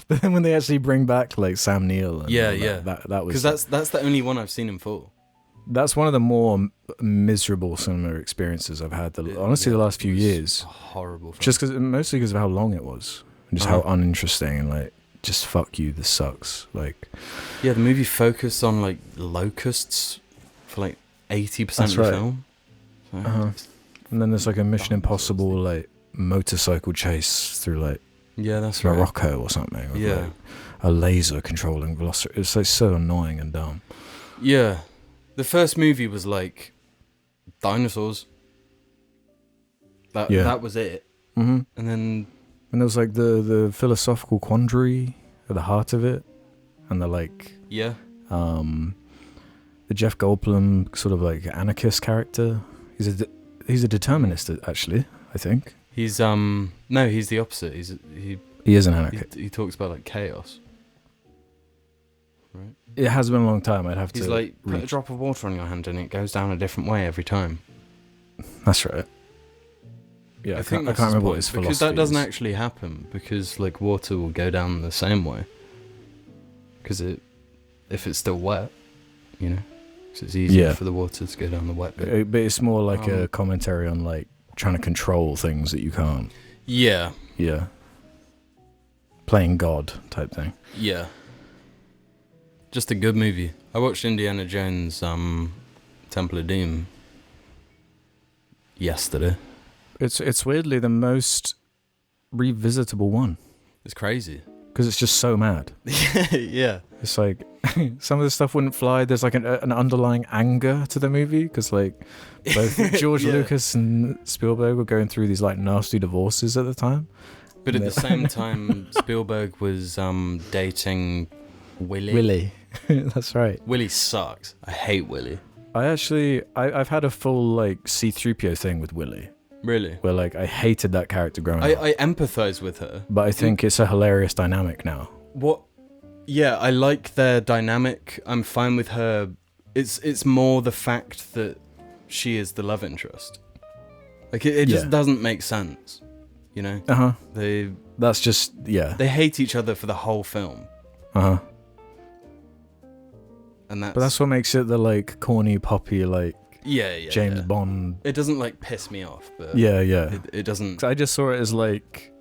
But then when they actually bring back like Sam Neill, and Yeah, all yeah. that was Because that's the only one I've seen him for. that's one of the more miserable cinema experiences I've had. Honestly, the last few years, Horrible. Film. just mostly because of how long it was, and just how uninteresting and like, just fuck you, this sucks. Like, Yeah, the movie focused on like locusts for like 80% of the film. So and then there's like a Mission Impossible like motorcycle chase through like yeah, that's right. Morocco or something. With, Yeah. like, a laser controlling velocity. It's like so annoying and dumb. Yeah. The first movie was like dinosaurs. That was it. Mm-hmm. And then And there was like the philosophical quandary at the heart of it, and the like yeah. the Jeff Goldblum sort of like anarchist character. He's a determinist, actually, I think. He's no, he's the opposite. He is an anarchist. he talks about like chaos. Right. It has been a long time. I'd have to. He's like, put a drop of water on your hand and it goes down a different way every time. That's right. Yeah, I can't remember what his philosophy is. Because that doesn't actually happen, because like water will go down the same way. Because if it's still wet, you know, so it's easier for the water to go down the wet bit. But it's more like a commentary on like trying to control things that you can't. Yeah. Yeah. Playing God type thing. Yeah. Just a good movie. I watched Indiana Jones Temple of Doom yesterday. It's weirdly the most revisitable one. It's crazy. Because it's just so mad. Yeah. It's like, some of the stuff wouldn't fly. There's like an underlying anger to the movie, because like both George Lucas and Spielberg were going through these like nasty divorces at the time. But at the same time, Spielberg was dating Willy. That's right. Willy sucks. I hate Willy. I've had a full like C-3PO thing with Willy. Really? Where like I hated that character growing up. I empathize with her. But I think it's a hilarious dynamic now. What? Yeah, I like their dynamic. I'm fine with her. It's more the fact that she is the love interest. Like it just doesn't make sense, you know? That's just They hate each other for the whole film. And but that's what makes it the like corny poppy like yeah, James Bond. It doesn't like piss me off, but it doesn't. I just saw it as like,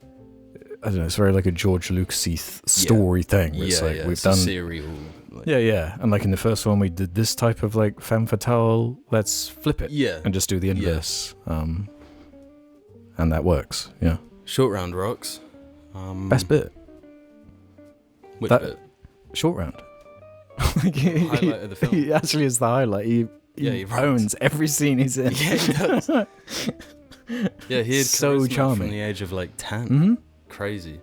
I don't know, it's very like a George Lucas-y story thing. It's like we've done serial. Like, and like in the first one we did this type of like femme fatale. Let's flip it, and just do the inverse, and that works. Yeah, Short Round rocks. Best bit. Which bit? Short Round. Highlight of the film. He actually is the highlight. He owns every scene he's in. Yeah, he does. Yeah, he had so charisma charming from the age of like 10. Crazy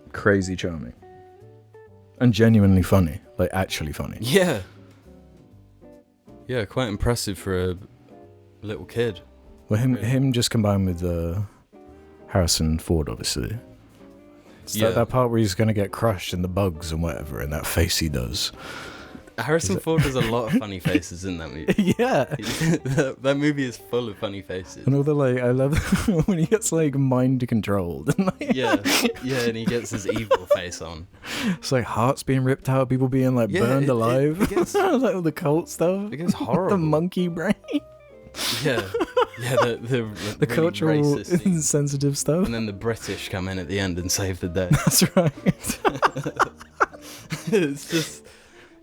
charming, and genuinely funny. Like actually funny. Yeah, Yeah, quite impressive for a little kid. Well, him just combined with Harrison Ford, obviously. It's that part where he's going to get crushed in the bugs and whatever, and that face he does. Harrison Ford does a lot of funny faces in that movie. Yeah. That movie is full of funny faces. And all the, like, I love when he gets, like, mind controlled. Yeah, and he gets his evil face on. It's like hearts being ripped out, people being, like, burned alive. It gets, like all the cult stuff. It gets horrible. The monkey brain. Yeah, the really cultural insensitive stuff. And then the British come in at the end and save the day. That's right. It's just,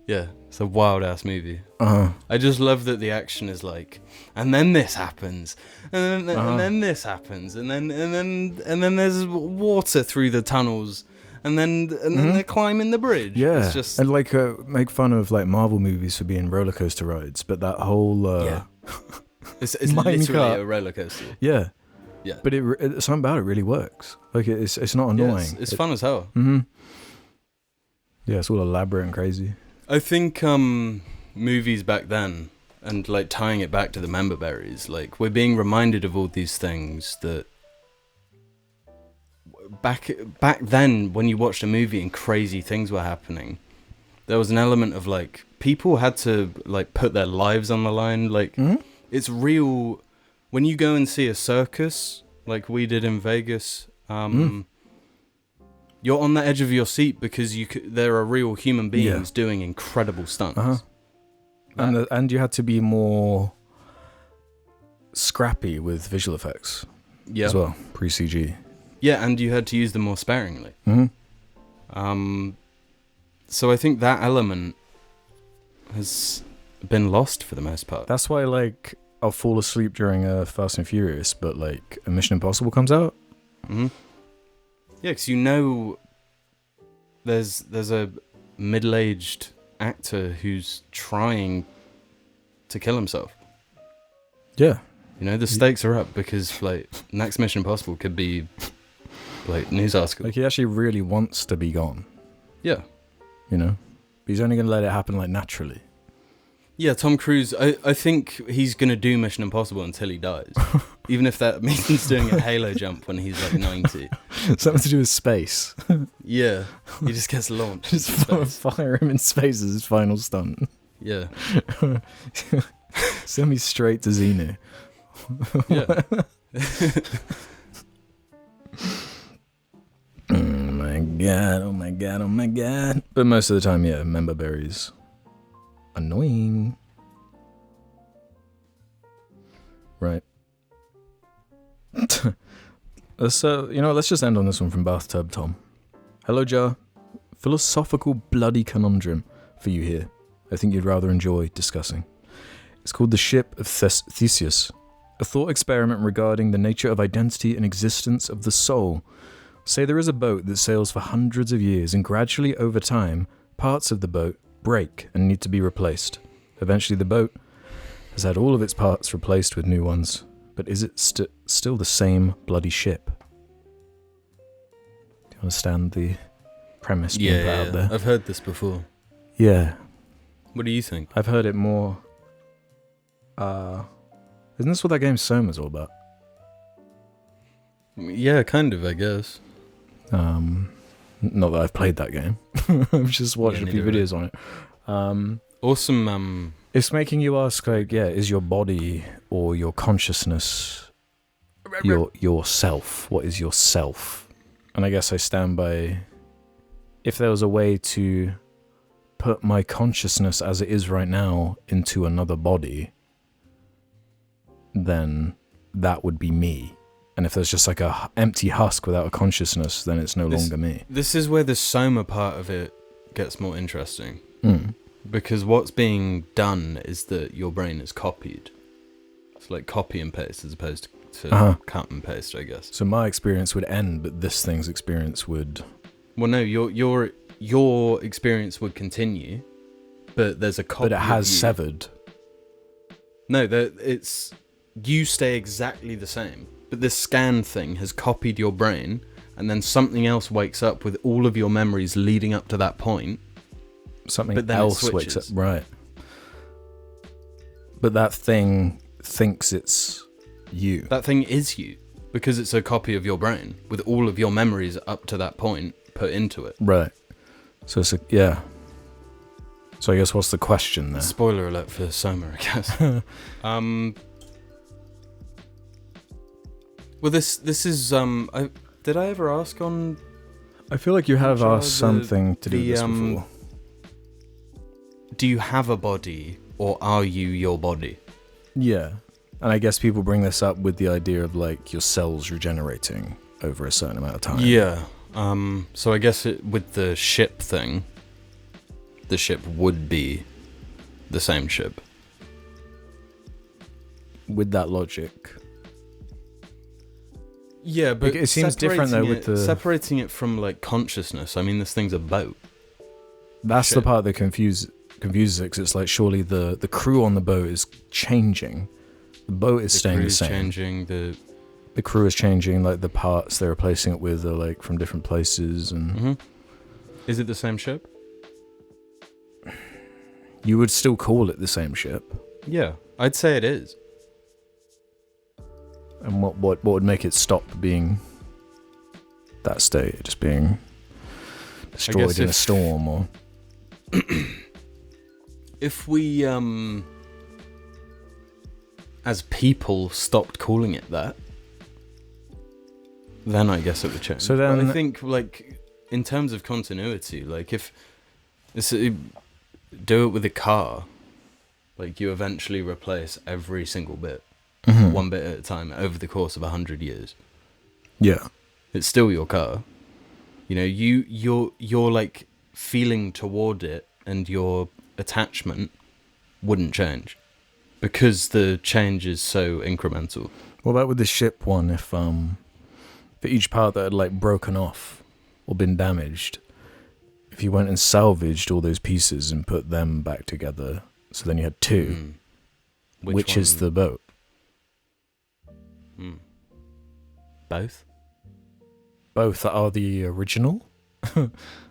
yeah, it's a wild ass movie. I just love that the action is like, and then this happens, and then this happens, and then there's water through the tunnels. And then they're climbing the bridge. Yeah, it's just... and like make fun of like Marvel movies for being roller coaster rides, but that whole it's literally a roller coaster. Yeah, but something about it really works. Like it's not annoying. It's fun as hell. Mm-hmm. Yeah, it's all elaborate and crazy. I think movies back then, and like tying it back to the member berries, like we're being reminded of all these things that back then when you watched a movie and crazy things were happening, there was an element of like people had to like put their lives on the line. Like it's real when you go and see a circus like we did in Vegas. You're on the edge of your seat because there are real human beings doing incredible stunts. And you had to be more scrappy with visual effects as well, pre-CG. Yeah, and you had to use them more sparingly. So I think that element has been lost for the most part. That's why, like, I'll fall asleep during a Fast and Furious, but like a Mission Impossible comes out. Yeah, because you know there's a middle-aged actor who's trying to kill himself. Yeah. You know, the stakes are up because, like, next Mission Impossible could be, like, news article. Like, he actually really wants to be gone. Yeah. You know? But he's only going to let it happen, like, naturally. Yeah, Tom Cruise, I think he's going to do Mission Impossible until he dies. Even if that means doing a halo jump when he's, like, 90. Something to do with space. Yeah. He just gets launched. Just fire him in space as his final stunt. Yeah. Send me straight to Xenu. Yeah. Oh my god, oh my god, oh my god. But most of the time, yeah, member berries. Annoying. Right. Let's just end on this one from Bathtub Tom. Hello, Jar. Philosophical bloody conundrum for you here. I think you'd rather enjoy discussing. It's called The Ship of Theseus, a thought experiment regarding the nature of identity and existence of the soul. Say there is a boat that sails for hundreds of years, and gradually over time, parts of the boat break and need to be replaced. Eventually the boat has had all of its parts replaced with new ones, but is it still the same bloody ship? Do you understand the premise being put out there? I've heard this before. Yeah. What do you think? I've heard it more... Isn't this what that game SOMA is all about? Yeah, kind of, I guess. Not that I've played that game. I've just watched a few videos on it. Awesome. It's making you ask, like, is your body or your consciousness your self? What is your self? And I guess I stand by, if there was a way to put my consciousness as it is right now into another body, then that would be me. And if there's just like a empty husk without a consciousness, then it's no longer me. This is where the SOMA part of it gets more interesting. Because what's being done is that your brain is copied. It's like copy and paste as opposed to cut and paste, I guess. So my experience would end, but this thing's experience would... Well, no, your experience would continue, but there's a copy. But it has severed. No, it's... You stay exactly the same. But this scan thing has copied your brain, and then something else wakes up with all of your memories leading up to that point. Something else wakes up, right? But that thing thinks it's you. That thing is you, because it's a copy of your brain with all of your memories up to that point put into it. Right. So it's yeah. So I guess what's the question there? Spoiler alert for SOMA, I guess. Well, this is did I ever ask on? I feel like you have JAR asked something to do with this before. Do you have a body, or are you your body? Yeah. And I guess people bring this up with the idea of like your cells regenerating over a certain amount of time. Yeah. So I guess with the ship thing, the ship would be the same ship. With that logic. Yeah, but it seems different though with the separating it from like consciousness. I mean, this thing's a boat. That's the part that confuses it, because it's like surely the crew on the boat is changing. The boat is staying the same. Changing the crew is changing, like the parts they're replacing it with are like from different places and Mm-hmm. Is it the same ship? You would still call it the same ship. Yeah, I'd say it is. And what would make it stop being that state, just being destroyed in a storm, or if we as people stopped calling it that, then I guess it would change. So then, but I think like in terms of continuity, like if do it with a car, like you eventually replace every single bit. Mm-hmm. One bit at a time over the course of 100 years. Yeah. It's still your car. You know, you're like feeling toward it, and your attachment wouldn't change because the change is so incremental. What about with the ship one? If for each part that had like broken off or been damaged, if you went and salvaged all those pieces and put them back together, so then you had two. Which is the boat? Both? Both are the original?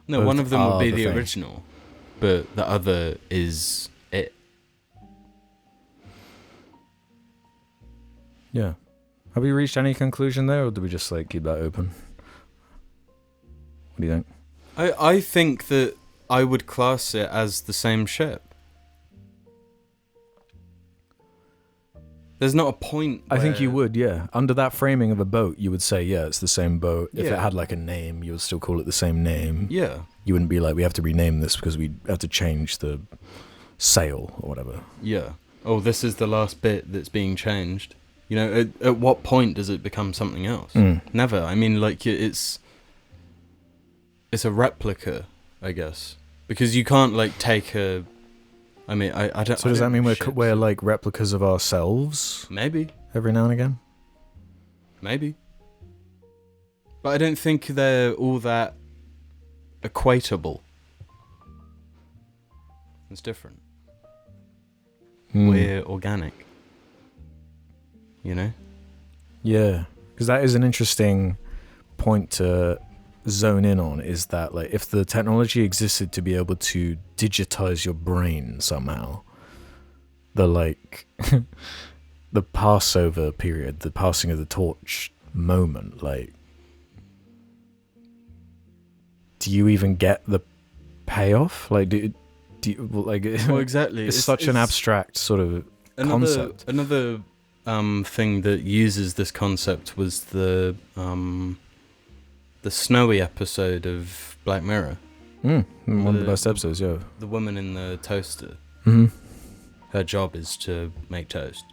No, one of them would be the original, but the other is it. Yeah. Have we reached any conclusion there, or do we just like keep that open? What do you think? I think that I would class it as the same ship. There's not a point I think you would, yeah. Under that framing of a boat, you would say, yeah, it's the same boat. If it had like a name, you would still call it the same name. Yeah. You wouldn't be like, we have to rename this because we have to change the sail or whatever. Yeah. Oh, this is the last bit that's being changed. You know, at what point does it become something else? Never. I mean, like, it's a replica, I guess. Because you can't, like, take a... I mean, I don't... So does that mean we're like replicas of ourselves? Maybe. Every now and again? Maybe. But I don't think they're all that equatable. It's different. We're organic. You know? Yeah. Because that is an interesting point to zone in on, is that like if the technology existed to be able to digitize your brain somehow, the like the Passover period, the passing of the torch moment, like do you even get the payoff? Like do you like well, exactly. It's such an abstract sort of concept. Another thing that uses this concept was the snowy episode of Black Mirror. One of the best episodes, yeah. The woman in the toaster. Mm-hmm. Her job is to make toast.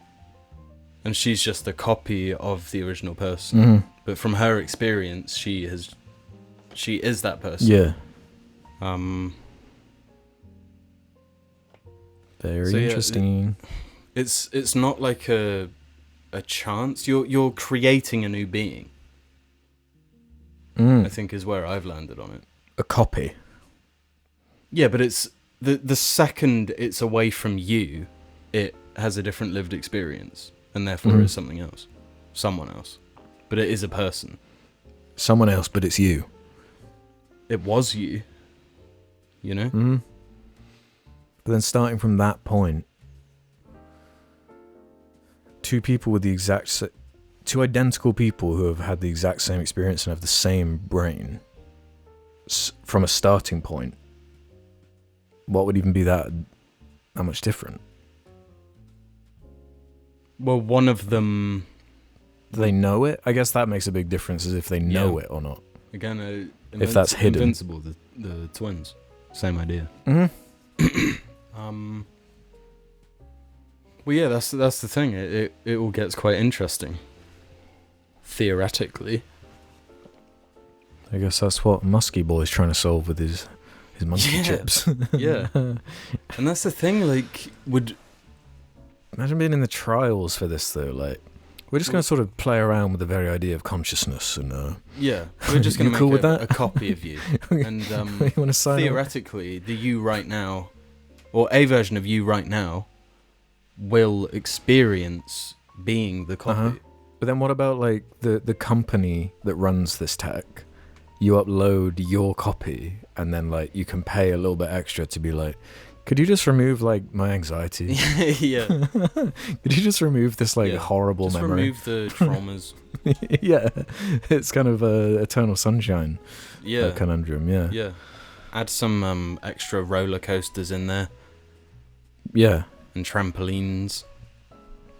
And she's just a copy of the original person. Mm-hmm. But from her experience, she is that person. Yeah. Very interesting. It's not like a chance. You're creating a new being. I think is where I've landed on it. A copy. Yeah, but it's the second it's away from you, it has a different lived experience, and therefore it's something else, someone else. But it is a person. Someone else, but it's you. It was you. You know. But then starting from that point, two identical people who have had the exact same experience and have the same brain from a starting point, what would even be that much different? Well, one of them... Do they know it? I guess that makes a big difference, as if they know it or not. Again, if that's hidden. Invincible, the twins. Same idea. Mm-hmm. Well, yeah, that's the thing. It all gets quite interesting. Theoretically. I guess that's what Muskie Boy's trying to solve with his monkey chips. Yeah. And that's the thing, like, Imagine being in the trials for this, though. Like, we're just going to sort of play around with the very idea of consciousness and... yeah, we're just going to cool make with a copy of you. And you want to sign theoretically, the you right now, or a version of you right now, will experience being the copy. But then what about, like, the company that runs this tech? You upload your copy, and then, like, you can pay a little bit extra to be like, could you just remove, like, my anxiety? Yeah. Could you just remove this, like, horrible just memory? Remove the traumas. Yeah. It's kind of a Eternal Sunshine conundrum, yeah. Yeah. Add some extra roller coasters in there. Yeah. And trampolines.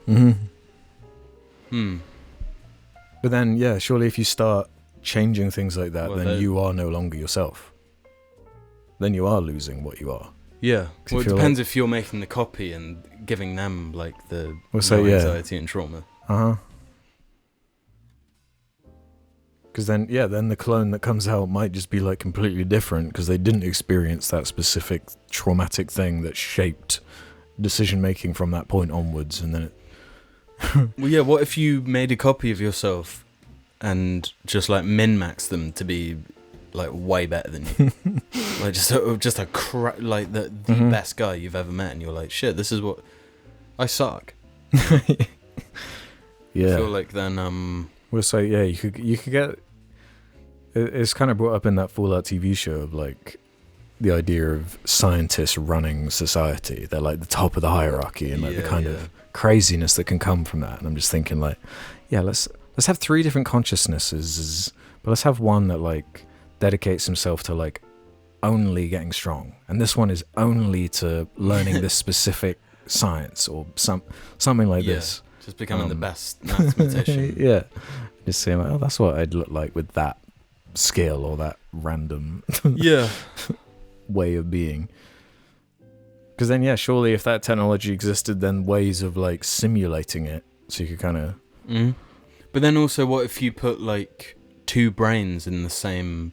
But then, yeah, surely if you start changing things like that, then you are no longer yourself. Then you are losing what you are. Yeah. Well, it depends if you're making the copy and giving them, like, the anxiety and trauma. Because then the clone that comes out might just be, like, completely different because they didn't experience that specific traumatic thing that shaped decision-making from that point onwards, and then it... Well, yeah, what if you made a copy of yourself and just, like, min-max them to be... like way better than you, like just the best guy you've ever met, and you're like, shit, this is what I suck. Yeah, I feel like then we'll say you could get. It's kind of brought up in that Fallout TV show of like the idea of scientists running society. They're like the top of the hierarchy, and like the kind of craziness that can come from that. And I'm just thinking like, yeah, let's have 3 different consciousnesses, but let's have one that like dedicates himself to like only getting strong, and this one is only to learning this specific science or something like this. Just becoming the best mathematician. Yeah, just saying like, oh, that's what I'd look like with that skill or that random way of being. Because then, surely if that technology existed, then ways of like simulating it, so you could kind of. But then also, what if you put like 2 brains in the same?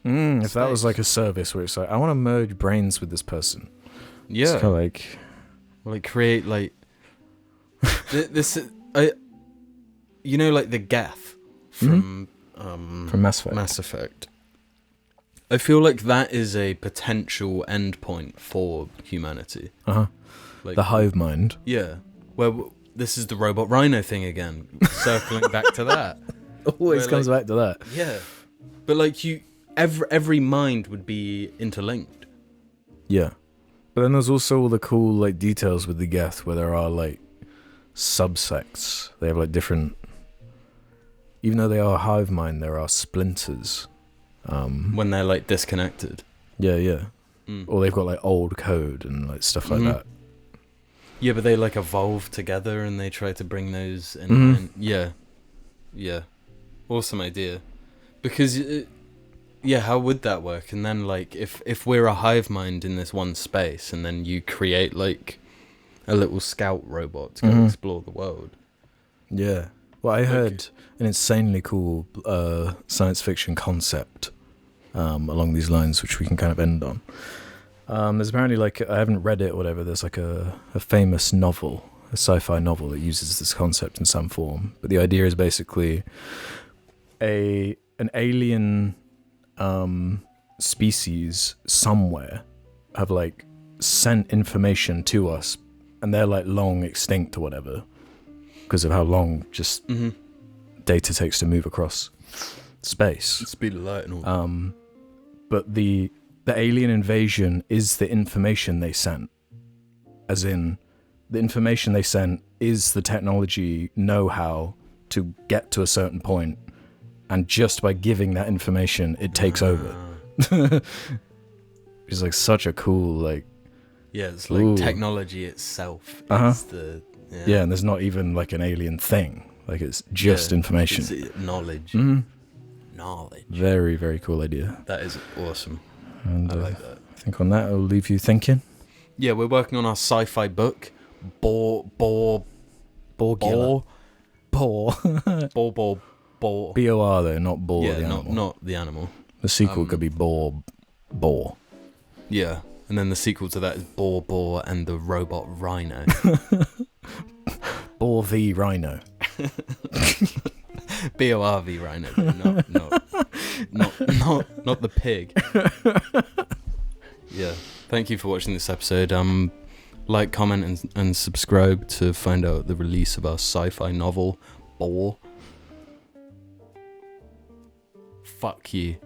If that was like a service where it's like, I want to merge brains with this person. Yeah. It's kind of like create like this. You know, like the Geth from Mass Effect. I feel like that is a potential endpoint for humanity. Like the hive mind. Yeah. Where this is the robot rhino thing again, circling back to that. Always comes back to that. Yeah. But like every mind would be interlinked. Yeah. But then there's also all the cool like details with the Geth where there are like subsects. They have like different, even though they are hive mind, there are splinters. When they're like disconnected. Yeah. Or they've got like old code and like stuff like that. Yeah, but they like evolve together and they try to bring those in. Yeah. Awesome idea. Because how would that work? And then like if we're a hive mind in this one space, and then you create like a little scout robot to go explore the world. Yeah. Well, I heard an insanely cool science fiction concept along these lines, which we can kind of end on. There's apparently like, I haven't read it or whatever, there's like a famous novel, a sci-fi novel that uses this concept in some form. But the idea is basically an alien species somewhere have like sent information to us, and they're like long extinct or whatever because of how long just data takes to move across space. The speed of light and all. But the alien invasion is the information they sent. As in, the information they sent is the technology know-how to get to a certain point, and just by giving that information, it takes over. It's like such a cool, like... Yeah, it's like technology itself is the... Yeah, and there's not even like an alien thing. Like, it's just information. It's knowledge. Knowledge. Very, very cool idea. That is awesome. And I like that. I think on that, it'll leave you thinking. Yeah, we're working on our sci-fi book. Bor. Bor. Bor, though, not Bor, Yeah, the animal. not the animal. The sequel could be Bor. Yeah, and then the sequel to that is Bor and the Robot Rhino. Bor v Rhino. BORV Rhino, not the pig. Yeah, thank you for watching this episode. Like, comment, and subscribe to find out the release of our sci-fi novel, Bor. Fuck you.